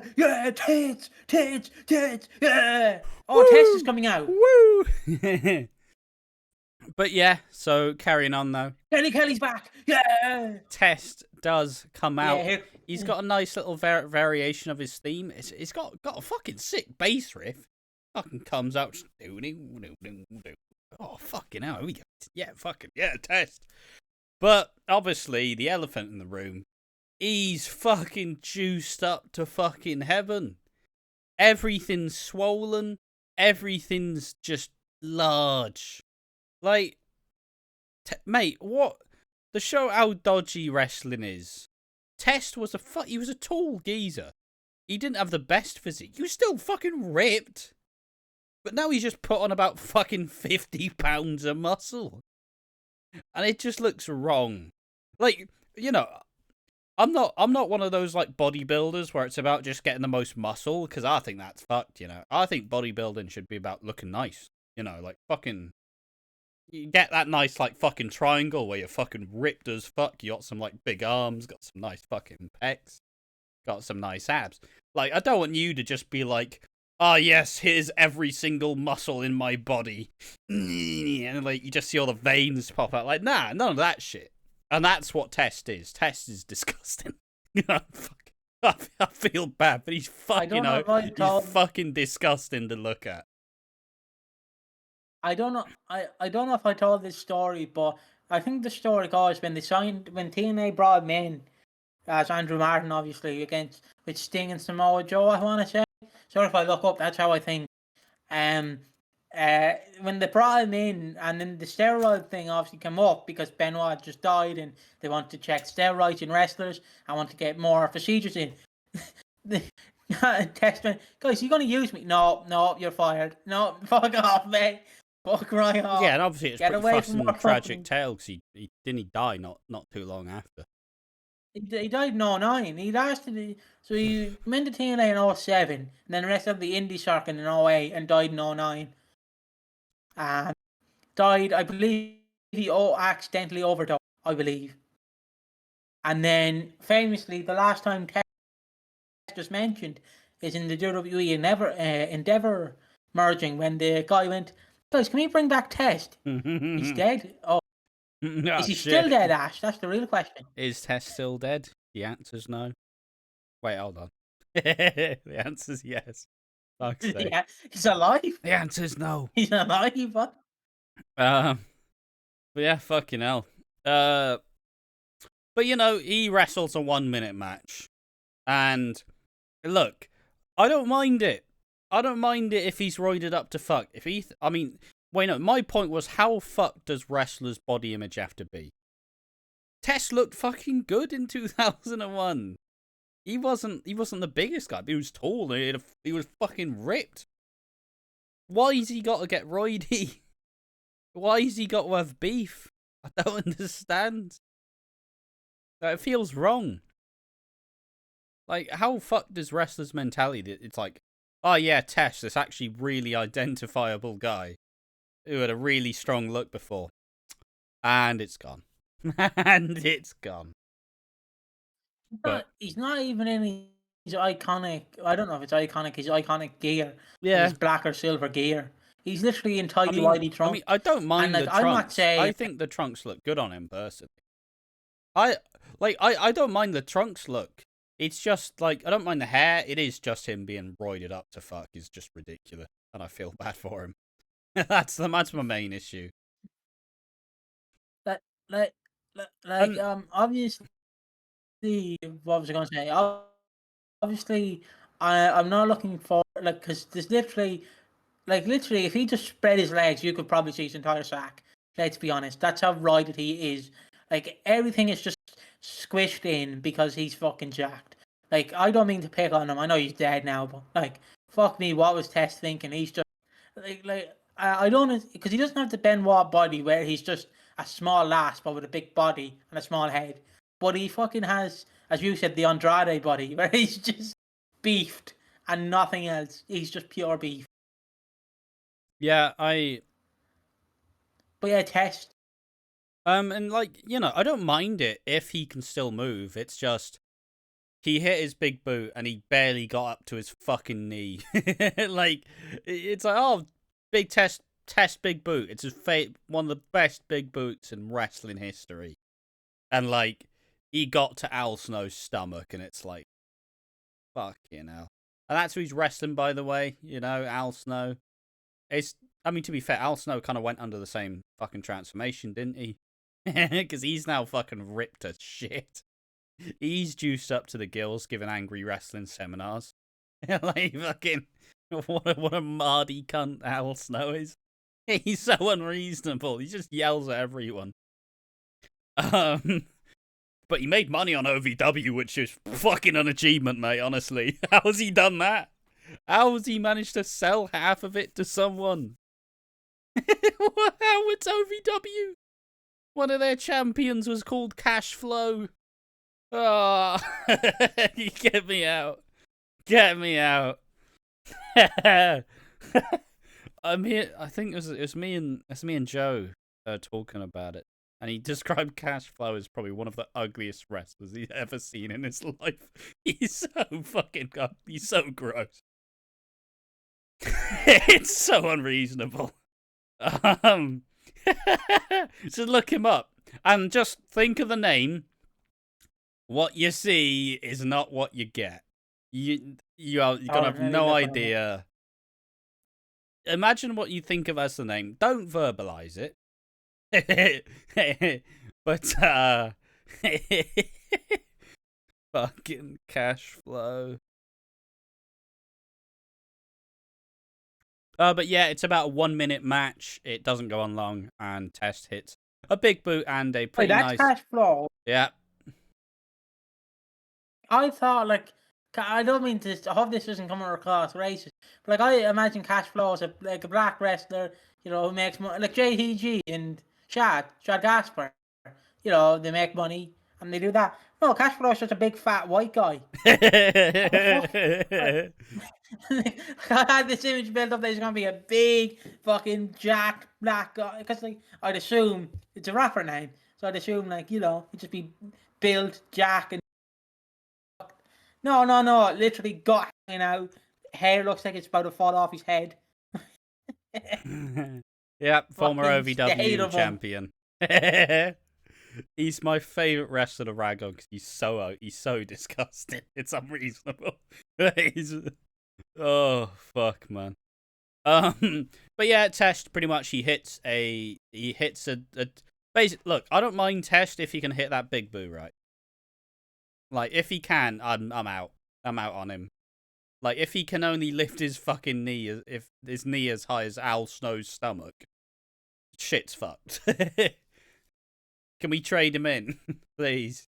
tits, yeah. Oh, woo! Test is coming out. Woo! But yeah, so carrying on though. Kelly's back. Yeah. Test does come out. Yeah, he's got a nice little variation of his theme. It's got a fucking sick bass riff. Fucking comes out. Oh, fucking hell. We go. Yeah, fucking yeah, Test. But obviously, the elephant in the room. He's fucking juiced up to fucking heaven. Everything's swollen. Everything's just large. Like, mate, what? The show how dodgy wrestling is. Test was he was a tall geezer. He didn't have the best physique. He was still fucking ripped. But now he's just put on about fucking 50 pounds of muscle. And it just looks wrong. Like, I'm not one of those like bodybuilders where it's about just getting the most muscle, because I think that's fucked, I think bodybuilding should be about looking nice. Like fucking you get that nice like fucking triangle where you're fucking ripped as fuck, you got some like big arms, got some nice fucking pecs, got some nice abs. Like, I don't want you to just be like, oh yes, here's every single muscle in my body. And like you just see all the veins pop out. Like, nah, none of that shit. And that's what Test is. Test is disgusting. I feel bad, but he's fucking, he's fucking disgusting to look at. I don't know. I don't know if I told this story, but I think the story goes when TNA brought him in as Andrew Martin, obviously with Sting and Samoa Joe. I want to say. So if I look up, that's how I think. When they brought him in, and then the steroid thing obviously came up because Benoit just died, and they want to check steroids in wrestlers. I want to get more procedures in. Test went, guys, you gonna use me? No, you're fired. No, fuck off, mate. Fuck right off. Yeah, and obviously it's pretty fucking tragic tale because he didn't die not too long after. He died in 09. He lasted. So he went to TNA in 07, and then the rest of the indie circuit in 08, and died in 09. And died, I believe he accidentally overdosed, I believe. And then famously, the last time Test just mentioned is in the WWE Endeavor merging, when the guy went, guys, can we bring back Test? He's dead. Oh. No, is he still dead, Ash? That's the real question. Is Test still dead? The answer's no. Wait, hold on. The answer's yes. Fuck's sake. Yeah, he's alive. The answer's no. He's alive. What? But yeah, fucking hell. But he wrestles a 1-minute match. And look, I don't mind it. I don't mind it if he's roided up to fuck. My point was, how fucked does wrestlers' body image have to be? Test looked fucking good in 2001. He wasn't the biggest guy, but he was tall. He was fucking ripped. Why's he got to get roidy? Why's he got to have beef? I don't understand. It feels wrong. Like, how fucked is wrestlers' mentality that it's like, oh yeah, Tesh, this actually really identifiable guy who had a really strong look before. And it's gone. And it's gone. He's not even in his iconic. I don't know if it's iconic. His iconic gear. Yeah. His black or silver gear. He's literally in tidy whitey trunks. I don't mind the trunks. I'm not saying. I think the trunks look good on him personally. I don't mind the trunks look. It's just like, I don't mind the hair. It is just him being roided up to fuck is just ridiculous, and I feel bad for him. That's my main issue. Obviously, what was I going to say? Obviously, I'm not looking for because there's literally, if he just spread his legs, you could probably see his entire sack. Let's be honest, that's how roided he is. Like, everything is just squished in because he's fucking jacked. Like, I don't mean to pick on him. I know he's dead now, but fuck me, what was Tess thinking? He's just I don't, because he doesn't have the Benoit body where he's just a small lass but with a big body and a small head. But he fucking has, as you said, the Andrade body where he's just beefed and nothing else. He's just pure beef. Yeah, But yeah, Test. And I don't mind it if he can still move. It's just he hit his big boot and he barely got up to his fucking knee. It's like, oh, big test big boot. It's one of the best big boots in wrestling history. And he got to Al Snow's stomach, and it's like, fucking hell. And that's who he's wrestling, by the way. Al Snow. To be fair, Al Snow kind of went under the same fucking transformation, didn't he? Because he's now fucking ripped as shit. He's juiced up to the gills, giving angry wrestling seminars. Fucking, what a mardy cunt Al Snow is. He's so unreasonable. He just yells at everyone. But he made money on OVW, which is fucking an achievement, mate, honestly. How has he done that? How has he managed to sell half of it to someone? How it's OVW? One of their champions was called Cash Flow. Oh, get me out. Get me out. I'm here. I think it was me and Joe talking about it. And he described Cash Flow as probably one of the ugliest wrestlers he's ever seen in his life. He's so fucking god. He's so gross. It's so unreasonable. So look him up and just think of the name. What you see is not what you get. You're gonna have no idea. Imagine what you think of as the name. Don't verbalize it. But fucking Cash Flow. But yeah, it's about a 1-minute match. It doesn't go on long, and Test hits a big boot and a pretty nice. Cash Flow. Yeah. I thought I don't mean to. I hope this doesn't come across racist. But I imagine Cash Flow as a black wrestler, who makes money, like JTG and Shad Gasper. They make money and they do that. No, Cash Flow is just a big fat white guy. I had this image built up that he's gonna be a big fucking jacked black guy, because I'd assume it's a rapper name, so I'd assume he'd just be built Jack and. No, literally gut hanging out. Hair looks like it's about to fall off his head. Yep, former OVW champion. He's my favorite wrestler to rag on because he's so disgusting. It's unreasonable. He's, oh fuck, man. But yeah, Test pretty much he hits a basic. Look, I don't mind Test if he can hit that big boo right. Like if he can, I'm out. I'm out on him. Like if he can only lift his fucking knee, if his knee as high as Al Snow's stomach, shit's fucked. Can we trade him in, please?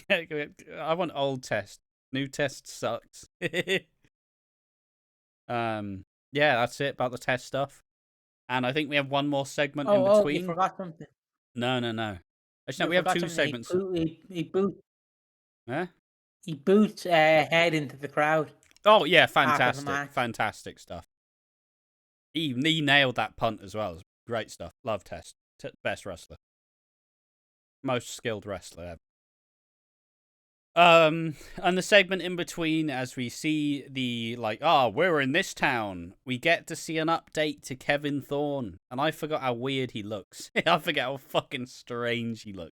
I want old Test. New Test sucks. Yeah, that's it about the Test stuff. And I think we have one more segment in between. Oh, you forgot something. No. Actually, no, we have two segments. He boots. Huh? He boots Head into the crowd. Oh yeah, fantastic stuff. He nailed that punt as well. Great stuff. Love Test. Best wrestler. Most skilled wrestler ever. And the segment in between, as we see the, like, we're in this town, we get to see an update to Kevin Thorne. And I forgot how weird he looks. I forget how fucking strange he looks.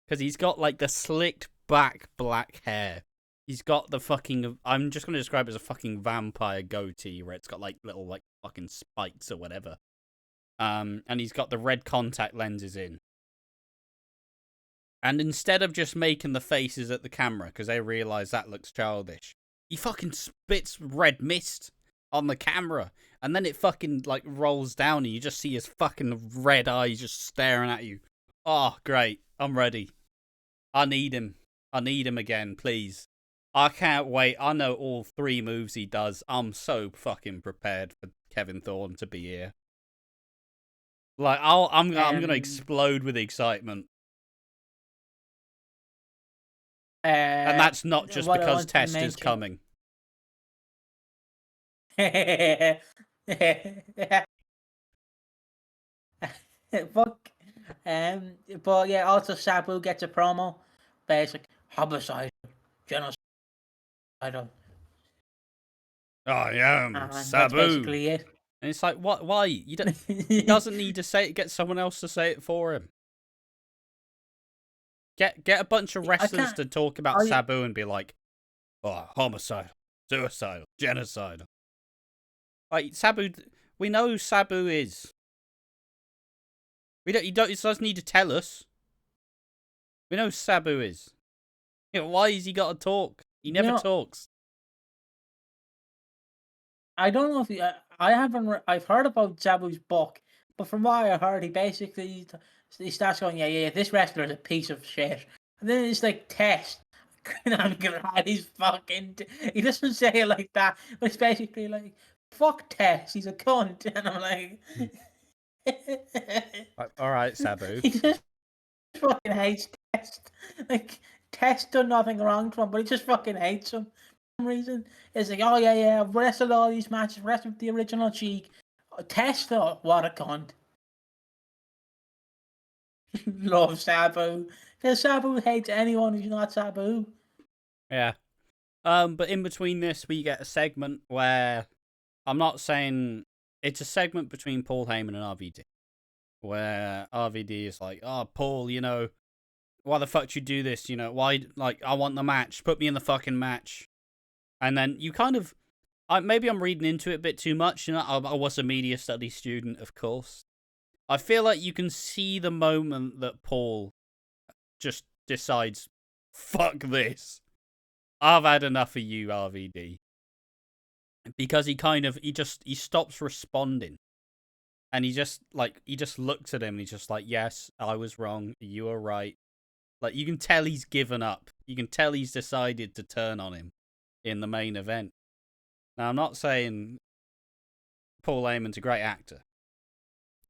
Because he's got, like, the slicked back black hair. He's got the fucking, I'm just going to describe it as a fucking vampire goatee, where it's got, like, little, like, fucking spikes or whatever. And he's got the red contact lenses in. And instead of just making the faces at the camera, because they realise that looks childish, he fucking spits red mist on the camera. And then it fucking, like, rolls down and you just see his fucking red eyes just staring at you. Oh, great. I'm ready. I need him. I need him again, please. I can't wait. I know all 3 moves he does. I'm so fucking prepared for Kevin Thorne to be here. Like, I'm going to explode with excitement. And that's not just because Test is coming. Fuck. But yeah, also Sabu gets a promo. Basic homicide, genocidal. I am Sabu. That's basically it. And it's like, what? Why? He doesn't need to say it. Get someone else to say it for him. Get a bunch of wrestlers to talk about Sabu and be like, homicide, suicide, genocide. Like Sabu, we know who Sabu is. He doesn't need to tell us. We know who Sabu is. You know, why has he got to talk? He never talks. I don't know if I've heard about Sabu's book, but from what I heard, he basically he starts going, yeah, this wrestler is a piece of shit, and then it's like Test. I'm gonna hide his fucking. He doesn't say it like that, but it's basically like, fuck Test, he's a cunt, and I'm like. All right, Sabu. He just fucking hates Test. Like Test done nothing wrong to him, but he just fucking hates him. For some reason, it's like, oh yeah, I've wrestled all these matches, wrestled the original Cheek. Test, what a cunt. Love Sabu. Because Sabu hates anyone who's not Sabu. Yeah. But in between this, we get a segment where I'm not saying it's a segment between Paul Heyman and RVD, where RVD is like, "Oh, Paul, you know, why the fuck you do this? You know, why? Like, I want the match. Put me in the fucking match." And then you kind of, maybe I'm reading into it a bit too much. You know, I was a media studies student, of course. I feel like you can see the moment that Paul just decides, fuck this. I've had enough of you, RVD. Because he stops responding. And he just looks at him and he's just like, yes, I was wrong. You were right. Like, you can tell he's given up. You can tell he's decided to turn on him in the main event. Now, I'm not saying Paul Heyman's a great actor.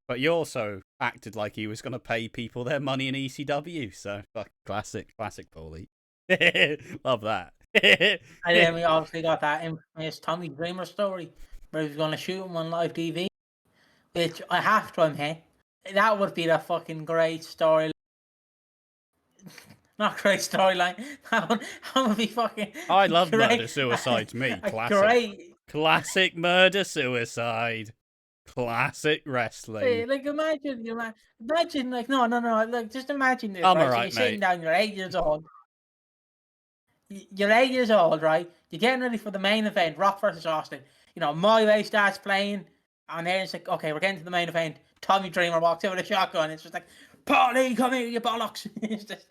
But he also acted like he was going to pay people their money in ECW. So, classic Paulie. Love that. And then we obviously got that infamous Tommy Dreamer story where he was going to shoot him on live TV, which I have to admit, that would be the fucking great story. Not great storyline. That would be fucking. I love murder suicide to me. Classic. Great. Classic murder suicide. Classic wrestling. Like imagine like no, like just imagine this, I'm right? So alright, you're sitting mate. down, you're 8 years old. You're 8 years old, right? You're getting ready for the main event, Rock versus Austin. You know, My Way starts playing, and then it's like, okay, we're getting to the main event. Tommy Dreamer walks out with a shotgun. It's just like, Paulie, come here, you bollocks. It's just,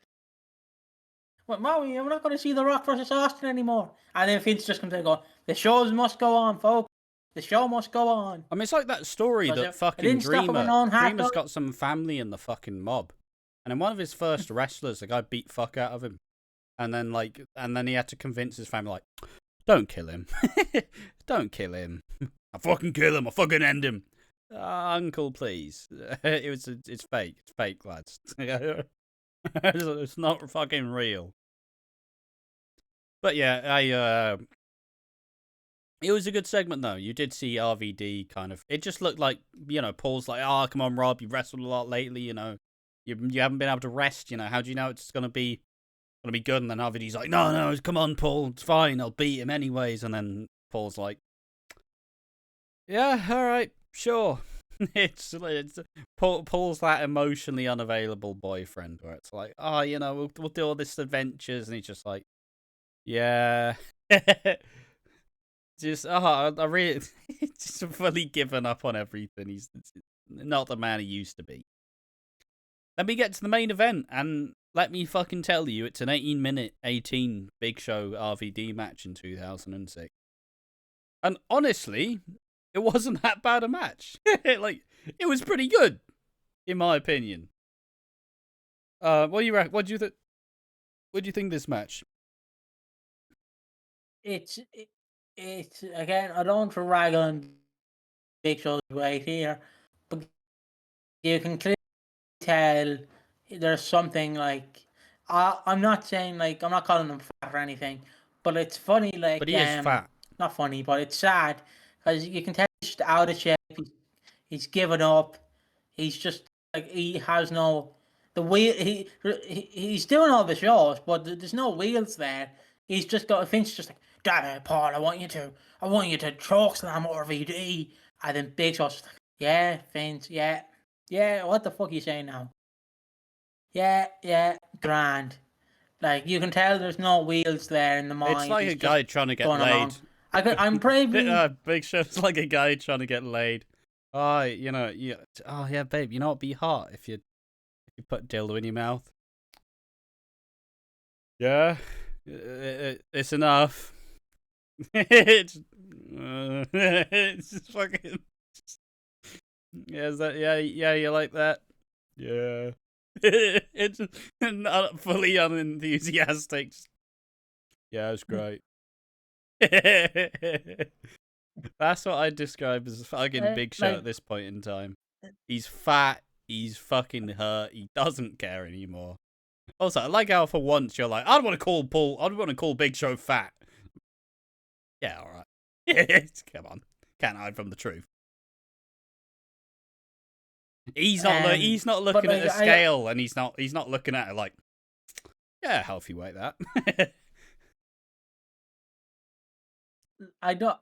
well, Maui, we're not going to see The Rock versus Austin anymore. And then Vince just comes in and goes, the shows must go on, folks. The show must go on. I mean, it's like that story Because that it fucking didn't stop at my own heart, Dreamer's got some family in the fucking mob. And in one of his first wrestlers, the guy beat fuck out of him. And then he had to convince his family, like, don't kill him. Don't kill him. I fucking kill him. I fucking end him. Uncle, please. It's fake. It's fake, lads. It's not fucking real. But yeah, it was a good segment though. You did see RVD kind of. It just looked like, Paul's like, oh, come on, Rob, you've wrestled a lot lately, you haven't been able to rest, how do you know it's gonna be good? And then RVD's like, no, come on, Paul, it's fine, I'll beat him anyways. And then Paul's like, yeah, all right, sure. it's Paul's that emotionally unavailable boyfriend where it's like, oh, we'll do all this adventures, and he's just like, yeah. I really just fully given up on everything. He's not the man he used to be. Let me get to the main event, and let me fucking tell you, it's an 18-minute, 18 Big Show RVD match in 2006. And honestly, it wasn't that bad a match. Like, it was pretty good, in my opinion. What do you reckon? What do you think of this match? It's again, I don't want to rag on Big Show's weight here, but you can clearly tell there's something like, I'm not saying, like, I'm not calling him fat or anything, but it's funny, like, But he is fat. not funny, but it's sad because you can tell he's just out of shape. He's given up. He's just like, he has no the wheel. He's doing all the shows, but there's no wheels there. He's just got Vince just like, damn it, Paul, I want you to choke slam RVD. And then Big Show's just like, yeah, Vince, yeah, what the fuck are you saying now? Yeah, grand. Like, you can tell there's no wheels there in the mind. It's like a guy trying to get laid. I'm bravely... Big Show's like a guy trying to get laid. Oh, yeah, babe, it'd be hot if you put dildo in your mouth. Yeah, it's enough. It's just fucking... Yeah, is that... Yeah, you like that? Yeah. It's not fully unenthusiastic. Yeah, it's great. That's what I'd describe as fucking Big Show at this point in time. He's fat, he's fucking hurt, he doesn't care anymore. Also, I like how for once you're like, I don't want to call Big Show fat. Yeah, alright. Come on. Can't hide from the truth. He's not looking at a scale, and he's not looking at it like, yeah, healthy weight that. I don't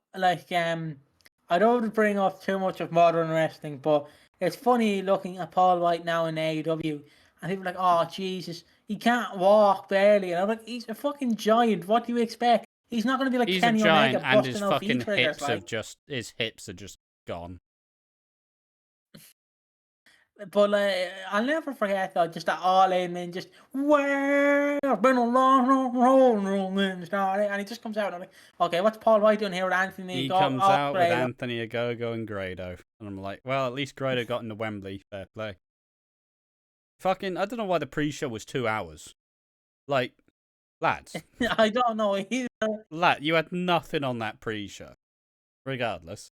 want to bring up too much of modern wrestling, but it's funny looking at Paul White now in AEW, and people are like, oh Jesus, he can't walk barely, and I'm like, he's a fucking giant. What do you expect? He's not going to be like he's Kenny a giant, Omega, and his busting out fucking triggers, his hips are just gone. But I'll never forget though, just that all in and just, well, it's been a long road, and he just comes out and I'm like, okay, what's Paul White doing here with Anthony? He comes out with Anthony Ogogo and Grado, and I'm like, well, at least Grado got into Wembley, fair play. Fucking, I don't know why the pre-show was 2 hours. Like, lads. I don't know either. Lad, you had nothing on that pre-show. Regardless.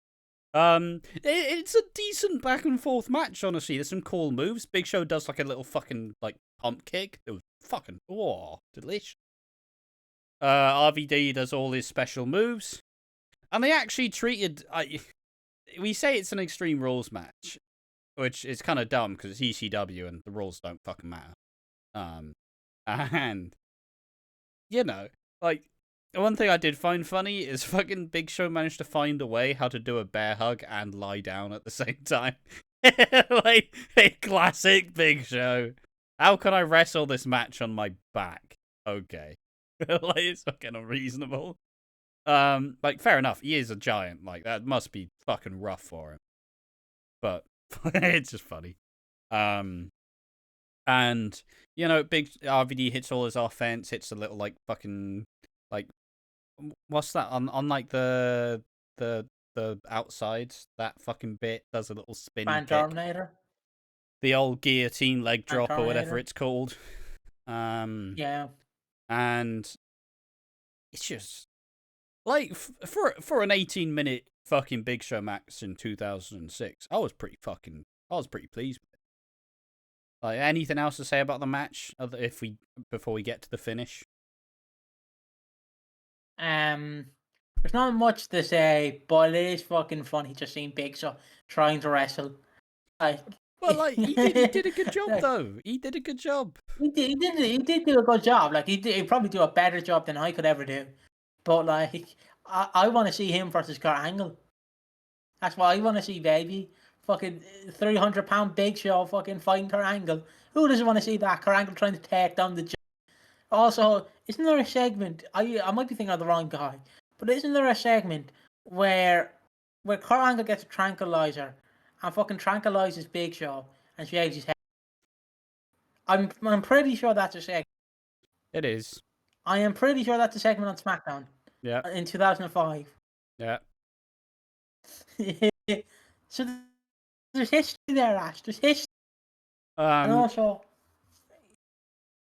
It's a decent back and forth match, honestly. There's some cool moves. Big Show does like a little fucking like pump kick. It was fucking delish. RVD does all his special moves, and they actually treated. We say it's an Extreme Rules match, which is kind of dumb because it's ECW and the rules don't fucking matter. And like one thing I did find funny is fucking Big Show managed to find a way how to do a bear hug and lie down at the same time. Like a classic Big Show. How can I wrestle this match on my back? Okay. Like, it's fucking unreasonable. Like, fair enough, he is a giant. Like, that must be fucking rough for him. But it's just funny. And you know, big RVD hits all his offense, hits a little like fucking like what's that on like the outside, that fucking bit does a little spinny Man kick. Terminator. The old guillotine leg Man drop or whatever Terminator. it's called. Yeah. And it's just like for an 18-minute fucking Big Show match in 2006, I was pretty pleased with it. Like, anything else to say about the match before we get to the finish? There's not much to say, but it is fucking funny just seeing Big Show trying to wrestle. Like, Well, like, he did a good job like, though. He did a good job. he did do a good job. Like he'd probably do a better job than I could ever do. But like, I want to see him versus Kurt Angle. That's what I want to see, baby. Fucking 300-pound Big Show fucking fighting Kurt Angle. Who doesn't want to see that? Kurt Angle trying to take down the. Also, isn't there a segment? I might be thinking of the wrong guy, but isn't there a segment where Kurt Angle gets a tranquilizer and fucking tranquilizes Big Show and shaves his head? I'm pretty sure that's a segment. It is. I am pretty sure that's a segment on SmackDown. Yeah. In 2005. Yeah. So there's history there, Ash. There's history. And Um. also,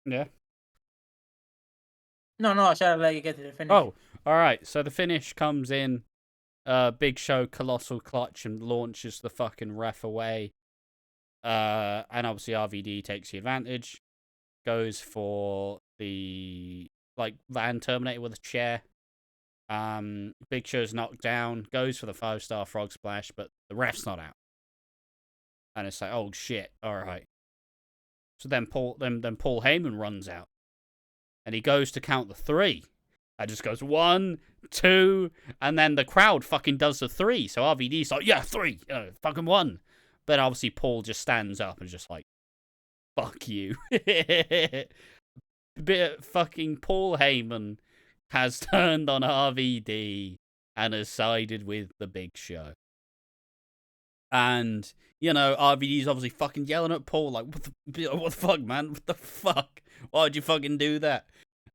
Yeah. no, I should have let you get to the finish. Oh, all right. So the finish comes in. Big Show colossal clutch and launches the fucking ref away. And obviously RVD takes the advantage. Goes for the like Van Terminator with a chair. Big Show's knocked down. Goes for the 5-star frog splash, but the ref's not out. And it's like, oh shit! All right. So then Paul Heyman runs out, and he goes to count the 3. I just goes 1, 2, and then the crowd fucking does the 3. So RVD's like, yeah, 3, fucking 1. But obviously Paul just stands up and just like, fuck you. Bit fucking Paul Heyman has turned on RVD and has sided with the Big Show. And, you know, RVD's obviously fucking yelling at Paul, like, what the fuck, man? What the fuck? Why'd you fucking do that?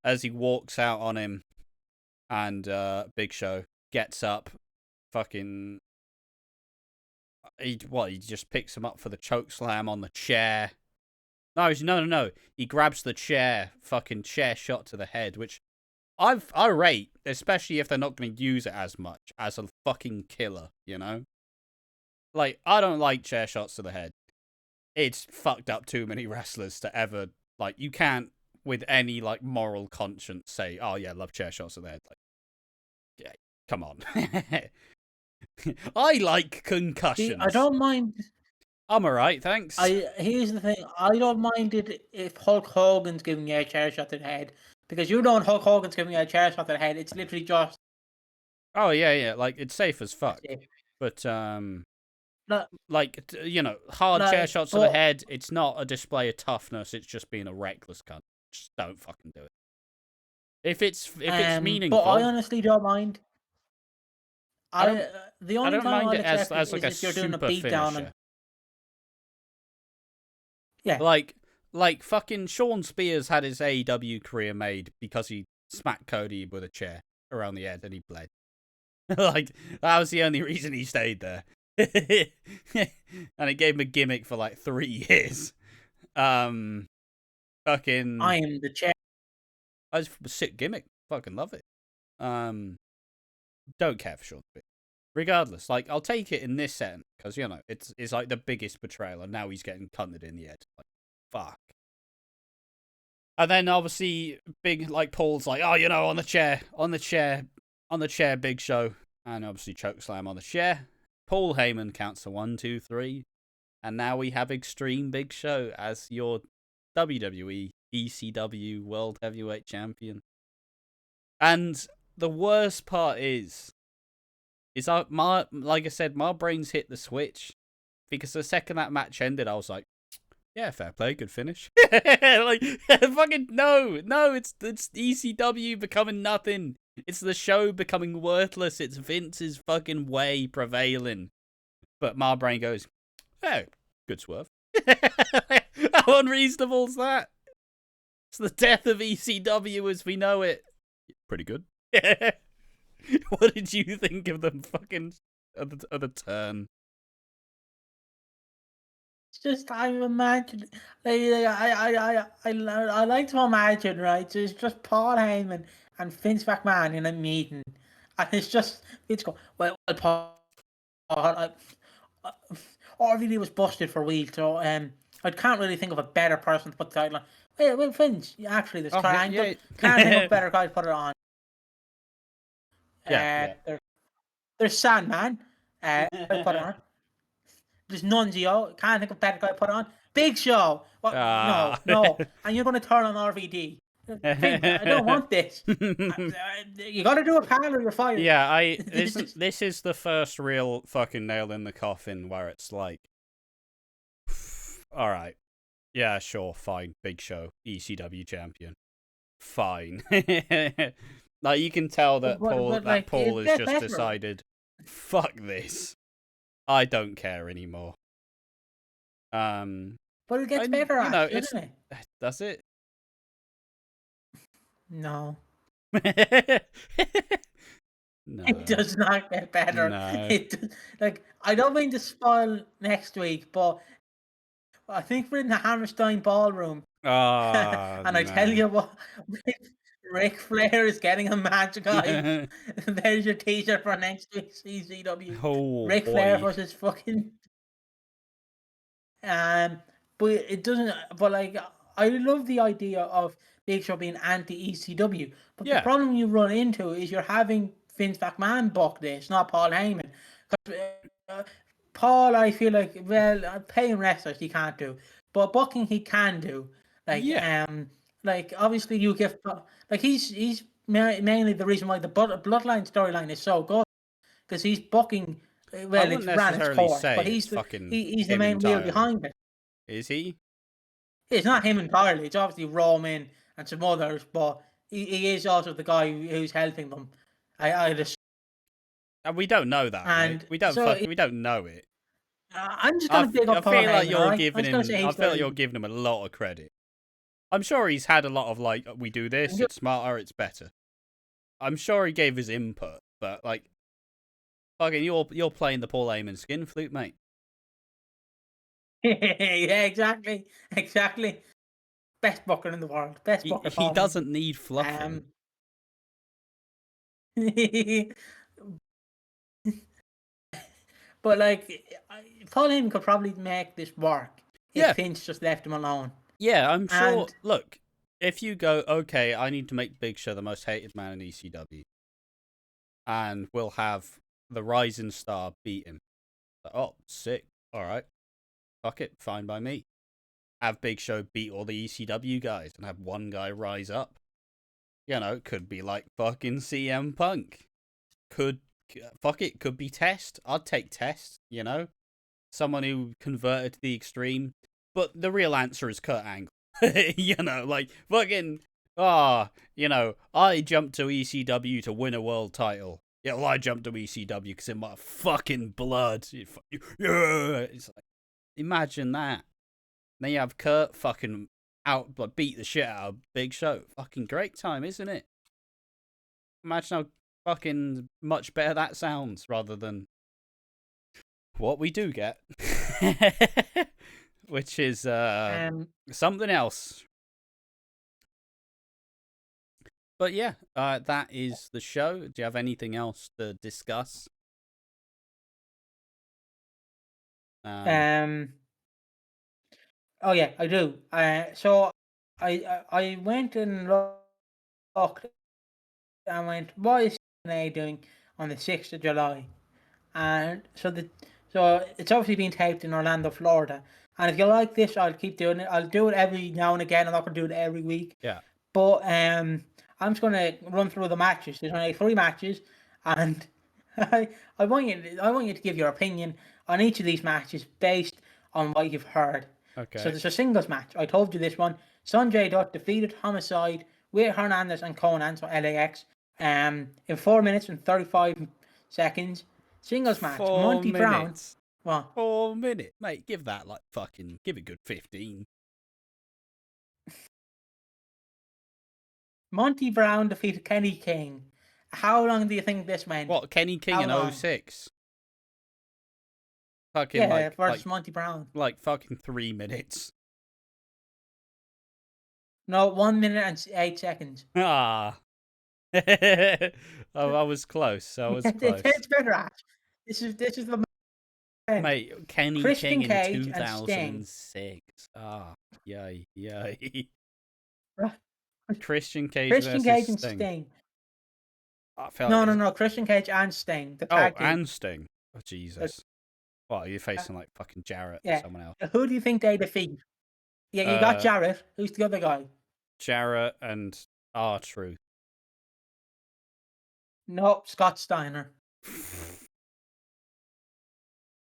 As he walks out on him, and Big Show gets up, fucking... He just picks him up for the choke slam on the chair. No. He grabs the chair, fucking chair shot to the head, which I rate, especially if they're not going to use it as much, as a fucking killer, you know? Like, I don't like chair shots to the head. It's fucked up too many wrestlers to ever, like, you can't, with any, like, moral conscience say, oh yeah, love chair shots to the head. Like, yeah, come on. I like concussions. See, I don't mind. I'm alright, thanks. Here's the thing. I don't mind it if Hulk Hogan's giving you a chair shot to the head. Because you know when Hulk Hogan's giving you a chair shot to the head, it's literally just... Oh, yeah, like, it's safe as fuck. But, No, like, you know, hard no, chair shots to the head, it's not a display of toughness, it's just being a reckless cunt. Just don't fucking do it. If it's meaningful... But I honestly don't mind. The only I don't time mind I'll it as accept like it a is if you're doing a super beatdown. finisher. Yeah. Like fucking Sean Spears had his AEW career made because he smacked Cody with a chair around the head and he bled. Like, that was the only reason he stayed there. And it gave him a gimmick for like 3 years. Fucking... I am the chair. That's a sick gimmick. Fucking love it. Don't care for Sean Spears. Regardless, like, I'll take it in this setting because, you know, it's like the biggest betrayal, and now he's getting cunted in the head. Like, fuck. And then obviously, big like Paul's like, oh, you know, on the chair, Big Show, and obviously chokeslam on the chair. Paul Heyman counts to 1, 2, 3, and now we have Extreme Big Show as your WWE ECW World Heavyweight Champion. And the worst part is like I said, my brain's hit the switch because the second that match ended, I was like, yeah, fair play, good finish. Like, fucking no, it's ECW becoming nothing. It's the show becoming worthless. It's Vince's fucking way prevailing. But my brain goes, oh, good swerve. How unreasonable is that? It's the death of ECW as we know it. Pretty good. What did you think of the fucking of the turn? It's just I'm imagining, I like to imagine, right? So it's just Paul Heyman and Vince McMahon in a meeting, and it's just Vince go, well, Paul, RVD was busted for weeks, so I can't really think of a better person to put the title on. Well, Vince, actually, there's Kurt Angle. Can't think of a better guy to put it on. Yeah. There's Sandman. Put it on. There's Nunzio. Can't think of a better guy to put it on. Big Show. What? No. And you're going to turn on RVD. I don't want this. You got to do a panel or you're fired. Yeah, this is the first real fucking nail in the coffin where it's like, all right, yeah, sure, fine, Big Show, ECW champion, fine. Like you can tell that Paul has just decided, fuck this, I don't care anymore. But it gets better, doesn't it? Does it? No. No. It does not get better. No. I don't mean to spoil next week, but I think we're in the Hammerstein ballroom. And I tell you what, Ric Flair is getting a match, guys. There's your teaser for next week's ECW. Oh, Ric Flair versus fucking. But it doesn't. But I love the idea of Big Show being anti-ECW. But the problem you run into is you're having Vince McMahon book this, not Paul Heyman. Paul, I feel like, well, paying wrestlers he can't do, but booking he can do. Obviously you give he's mainly the reason why the Bloodline storyline is so good because he's booking. Well, it's ran its course, but he's the main wheel behind it. Is he? It's not him entirely. It's obviously Roman and some others, but he is also the guy who's helping them. I just. And we don't know that. And we don't know it. I'm just gonna big up Paul Heyman. I feel like you're giving him a lot of credit. I'm sure he's had a lot of we do this, it's smarter, it's better. I'm sure he gave his input, but fucking you're playing the Paul Heyman skin flute, mate. Yeah, exactly. Best booker in the world. Best booker. He doesn't need fluffing. But Paul Heyman could probably make this work if Vince just left him alone. Yeah, I'm sure. Look, if you go, okay, I need to make Big Show the most hated man in ECW, and we'll have the Rising Star beat him. Oh, sick. All right. Fuck it. Fine by me. Have Big Show beat all the ECW guys and have one guy rise up. It could be like fucking CM Punk. Could be Test. I'd take Test, Someone who converted to the extreme. But the real answer is Kurt Angle. I jumped to ECW to win a world title. Yeah, well, I jumped to ECW because in my fucking blood. It's like, imagine that. Then you have Kurt fucking beat the shit out of Big Show. Fucking great time, isn't it? Imagine how fucking much better that sounds rather than what we do get. Which is something else. But yeah, that is the show. Do you have anything else to discuss? Oh yeah, I do. So I went and looked and went, what is TNA doing on the 6th of July? And so it's obviously being taped in Orlando, Florida. And if you like this, I'll keep doing it. I'll do it every now and again. I'm not going to do it every week. Yeah. But I I'm just going to run through the matches. There's only 3 matches, and I want you to give your opinion on each of these matches based on what you've heard. Okay. So there's a singles match. I told you this one. Sanjay Dutt defeated Homicide with Hernandez and Conan, so LAX, in 4 minutes and 35 seconds. Singles match. 4 Monty Brown. minutes. What? 4 minutes, mate. Give that like fucking. Give it good 15. Monty Brown defeated Kenny King. How long do you think this went? What, Kenny King How in long? 06? Fucking Yeah, versus like Monty Brown. like fucking 3 minutes. No, 1 minute and 8 seconds. Ah. I was close. I was close. It's better, Ash. This is the Mate, Kenny Christian King in Cage and Sting. 2006. Ah, yay, yay. Right. Christian Cage Christian versus Cage and Sting. Sting. I felt No. Christian Cage and Sting. The tag team. and Sting. Oh, Jesus. What, are you facing like fucking Jarrett or Yeah. someone else? Who do you think they defeat? Yeah, you got Jarrett. Who's the other guy? Jarrett and R-Truth. No, Scott Steiner.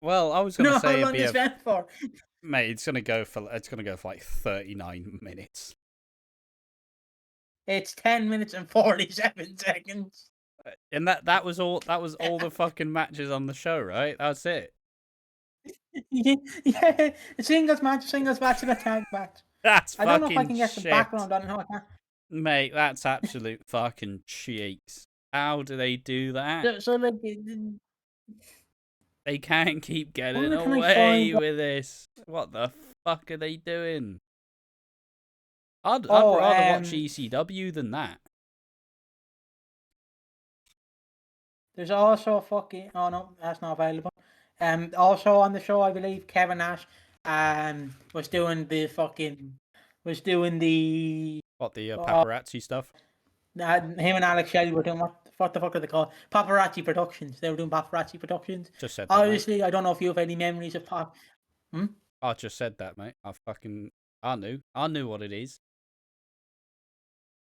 Well, I was gonna say how long it'd be this went for? mate. It's gonna go for like 39 minutes. It's 10 minutes and 47 seconds. And that was all. That was all the fucking matches on the show, right? That's it. Yeah, singles match, and a tag match. That's I don't know if I fucking can get some shit. background on it. No, I can't. Mate, that's absolute fucking cheeks. How do they do that? So like, They can't keep getting Where can I away find- with this. What the fuck are they doing? I'd Oh, rather watch ECW than that. there's also fucking. Oh no, that's not available. Also on the show, I believe Kevin Nash was doing the What, the Oh. paparazzi stuff? him and Alex Shelley were doing what the fuck are they called? Paparazzi Productions. They were doing Paparazzi Productions. Just said that, mate. Obviously, I don't know if you have any memories of Pop. I just said that, mate. I knew what it is.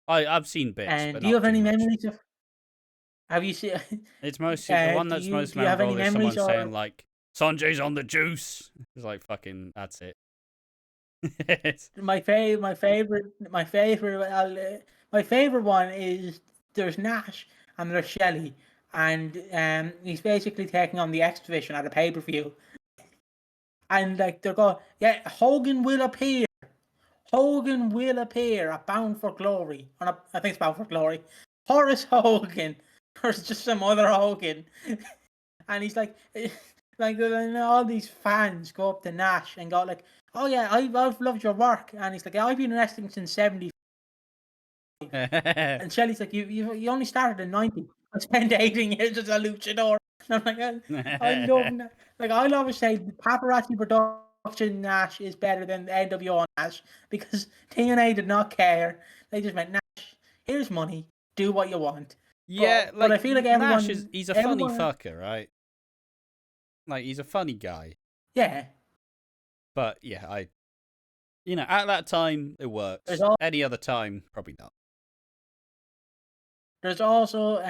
I've seen bits, And but do you not have any too much. memories of? Have you seen? It's mostly the one that's most do you have any memorable is someone memories saying or- like Sanjay's on the juice. It's like fucking. That's it. My favorite one is there's Nash and there's Shelley, and he's basically taking on the X Division at a pay-per-view, and like they're going, yeah, Hogan will appear at Bound for Glory, or not, I think it's Bound for Glory. Horace Hogan, or it's just some other Hogan, and he's like and all these fans go up to Nash and go like, oh yeah, I've loved your work, and he's like, yeah, I've been wrestling since '70. And Shelley's like, you only started in '90. I spent 18 years as a luchador. And I'm like, I love Nash. Like, I'll always say the Paparazzi Production Nash is better than the NWO Nash because TNA did not care. They just went, Nash, here's money, do what you want. Yeah, but I feel like everyone, Nash he's a funny fucker, right? Like, he's a funny guy. Yeah. But yeah, at that time it works. Any other time, probably not. There's also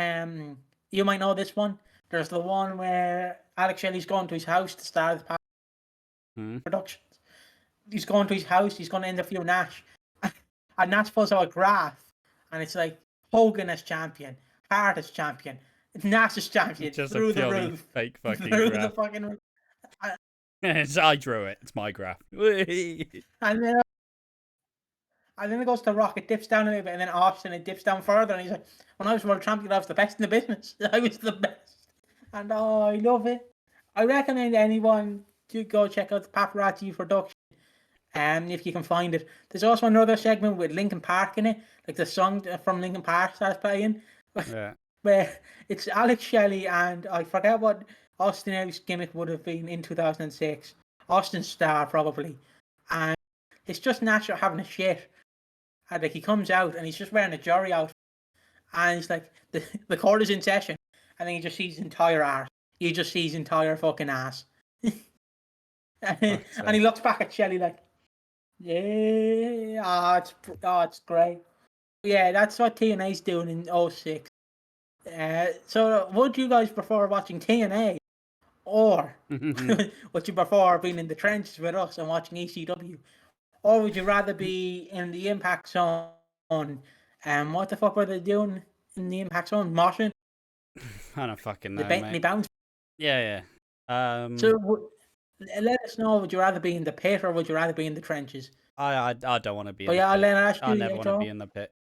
you might know this one. There's the one where Alex Shelley's going to his house to start the Productions. He's going to his house. He's going to interview Nash, and Nash pulls out a graph, and it's like Hogan as champion, Hart as champion, Nash as champion, It's just through a the purely roof, fake fucking through graph. the fucking roof. I drew it. It's my graph. And then it goes to Rock. It dips down a little bit, and then Austin it dips down further. And he's like, "When I was world champion, I was the best in the business. I was the best." And I love it. I recommend anyone to go check out the Paparazzi Production, if you can find it. There's also another segment with Linkin Park in it, like the song from Linkin Park starts playing, Yeah. where it's Alex Shelley and I forget what Austin Aries' gimmick would have been in 2006. Austin Starr probably, and it's just Nash having a shit. And like he comes out and he's just wearing a Jory outfit, and he's like the court is in session, and then he just sees entire arse. He just sees entire fucking ass, and he looks back at Shelley like, yeah, it's great. Yeah, that's what TNA's doing in '06. So would you guys prefer watching TNA or would you prefer being in the trenches with us and watching ECW? Or would you rather be in the Impact Zone? What the fuck were they doing in the Impact Zone? Moshing? I don't fucking The know, mate. Bentley Bounce? Yeah, yeah. So let us know, would you rather be in the pit or would you rather be in the trenches? I don't want to be But in the yeah, I'll pit. then ask I you, never yeah, want to be Joe. in the pit.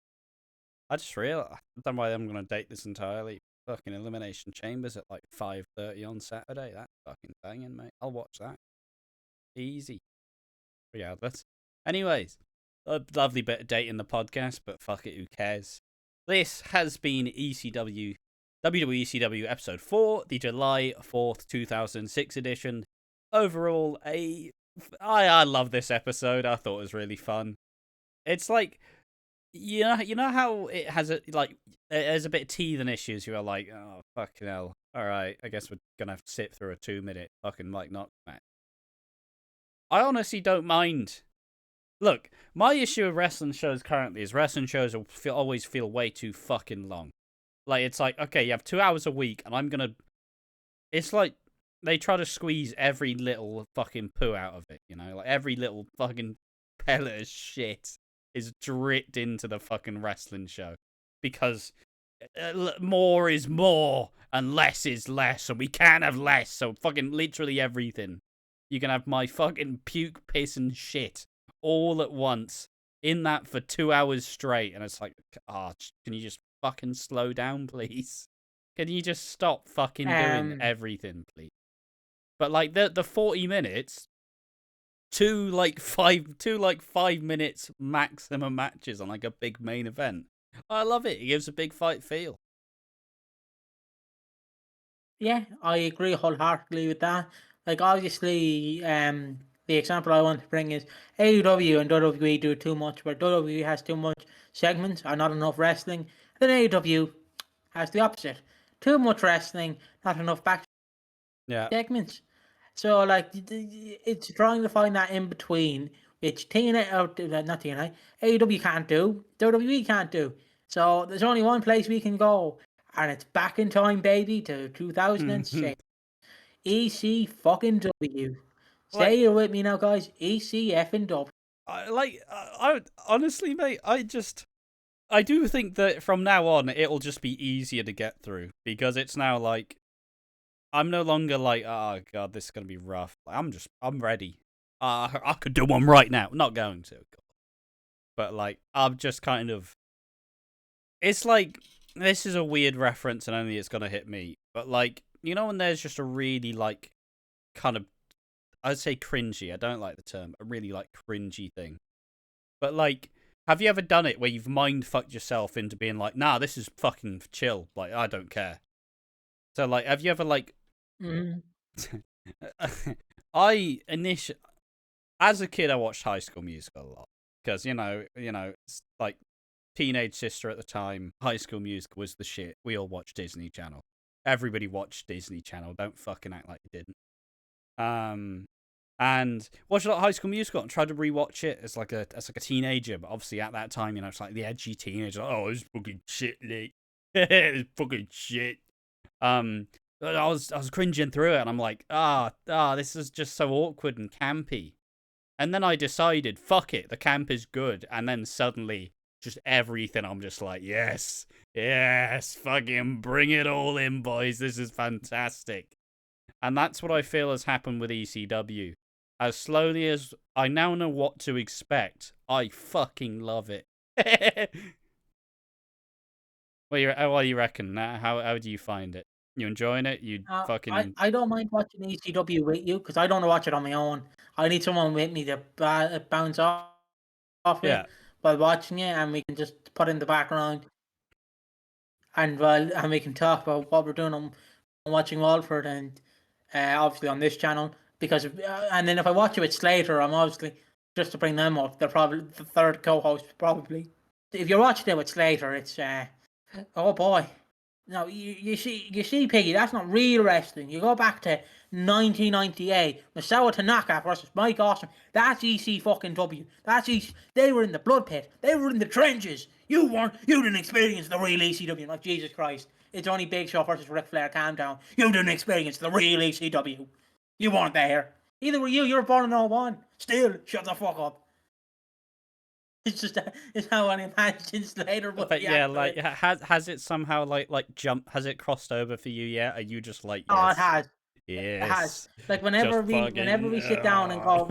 I just realized I don't know why I'm gonna date this entirely. Fucking Elimination Chambers at like 5:30 on Saturday. That's fucking banging, mate. I'll watch that. Easy. Regardless. Anyways, a lovely bit of dating the podcast, but fuck it, who cares? This has been ECW WWE ECW episode 4, the July 4th, 2006 edition. Overall, I love this episode. I thought it was really fun. It's like you know how it has there's a bit of teething issues. You're like, oh fucking hell. All right, I guess we're gonna have to sit through a 2-minute fucking Mike Knox match. I honestly don't mind. Look, my issue with wrestling shows currently is wrestling shows always feel way too fucking long. Like, it's like, okay, you have 2 hours a week, and I'm gonna. It's like they try to squeeze every little fucking poo out of it, you know? Like, every little fucking pellet of shit is dripped into the fucking wrestling show. Because more is more, and less is less, and we can't have less, so fucking literally everything. You can have my fucking puke, piss, and shit all at once in that for 2 hours straight, and it's like, can you just fucking slow down, please? Can you just stop fucking doing everything, please? But like the 40 minutes, two 5 minutes maximum matches on like a big main event. I love it. It gives a big fight feel. Yeah, I agree wholeheartedly with that. Like, obviously, the example I want to bring is AEW and WWE do too much, where WWE has too much segments and not enough wrestling. Then AEW has the opposite: too much wrestling, not enough back Yeah. segments. So, like, it's trying to find that in between, which TNA, not TNA, AEW can't do, WWE can't do. So, there's only one place we can go, and it's back in time, baby, to 2006. EC fucking W. Like, Say it with me now, guys. EC effing W. I honestly, mate, I do think that from now on it'll just be easier to get through because it's now like I'm no longer like, oh god, this is gonna be rough. I'm ready. I could do one right now. Not going to, but like I'm just kind of. It's like this is a weird reference, and only it's gonna hit me. But like, you know, when there's just a really like kind of, I'd say cringy. I don't like the term. A really like cringy thing. But like, have you ever done it where you've mind fucked yourself into being like, nah, this is fucking chill. Like, I don't care. So like, have you ever like, as a kid, I watched High School Musical a lot because it's like teenage sister at the time. High School Musical was the shit. We all watched Disney Channel. Everybody watched Disney Channel. Don't fucking act like you didn't. And watched a lot of High School Musical and tried to rewatch it as like a teenager. But obviously at that time, it's like the edgy teenager. Like, oh, it's fucking shit, Lee. It's fucking shit. But I was cringing through it, and I'm like, this is just so awkward and campy. And then I decided, fuck it, the camp is good. And then suddenly, just everything, I'm just like, yes, fucking bring it all in, boys. This is fantastic. And that's what I feel has happened with ECW. As slowly as I now know what to expect, I fucking love it. What do you reckon? How do you find it? You enjoying it? You fucking I don't mind watching ECW with you because I don't watch it on my own. I need someone with me to bounce off yeah. it while watching it, and we can just put in the background, and we can talk about what we're doing on watching Walford, and obviously on this channel. Because and then if I watch it with Slater, I'm obviously just to bring them up. They're probably the third co-host, probably. If you're watching it with Slater, it's oh boy, No, you see, Piggy, that's not real wrestling. You go back to 1998, Masawa Tanaka versus Mike Awesome. That's EC fucking W. That's EC. They were in the blood pit. They were in the trenches. You weren't. You didn't experience the real ECW. Like, Jesus Christ, it's only Big Show versus Ric Flair. Calm down. You didn't experience the real ECW. You weren't there. Either were you. You were born in '01. Still, shut the fuck up. It's just it's how I imagine Slater would But yeah, react to like it. has it somehow like jump? Has it crossed over for you yet? Are you just like Oh, it yes, has. It has. yes, Like just whenever fucking? we sit down and go,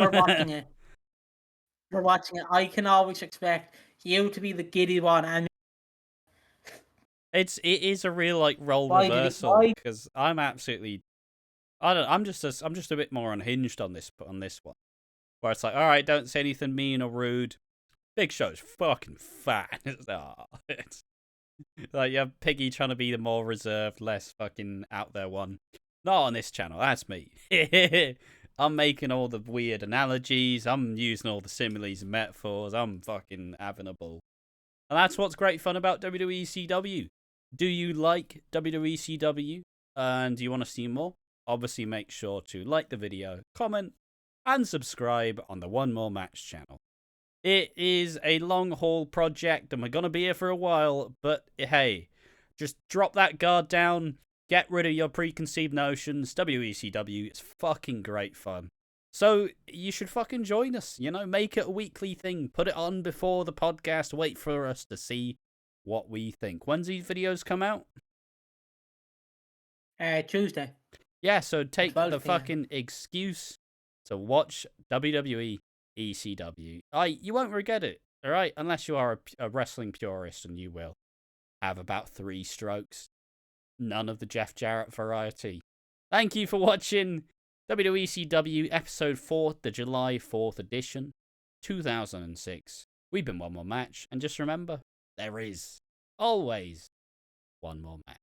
we're watching it. I can always expect you to be the giddy one, and It is a real like role why did he? reversal Why? because I'm absolutely I don't I'm just a bit more unhinged on this one where it's like, all right, don't say anything mean or rude. Big Show's fucking fat. It's like you have Piggy trying to be the more reserved, less fucking out there one. Not on this channel. That's me. I'm making all the weird analogies. I'm using all the similes and metaphors. I'm fucking having a ball. And that's what's great fun about WWE ECW. Do you like WWE ECW and do you want to see more? Obviously, make sure to like the video, comment, and subscribe on the One More Match channel. It is a long haul project and we're going to be here for a while, but hey, just drop that guard down, get rid of your preconceived notions. WECW is fucking great fun. So you should fucking join us, make it a weekly thing. Put it on before the podcast. Wait for us to see what we think. When's these videos come out? Tuesday. Yeah, so take the 12 p.m. fucking excuse to watch WWE ECW. You won't regret it, all right? Unless you are a wrestling purist, and you will have about 3 strokes. None of the Jeff Jarrett variety. Thank you for watching WECW Episode 4, the July 4th edition, 2006. We've been One More Match, and just remember, there is always one more match.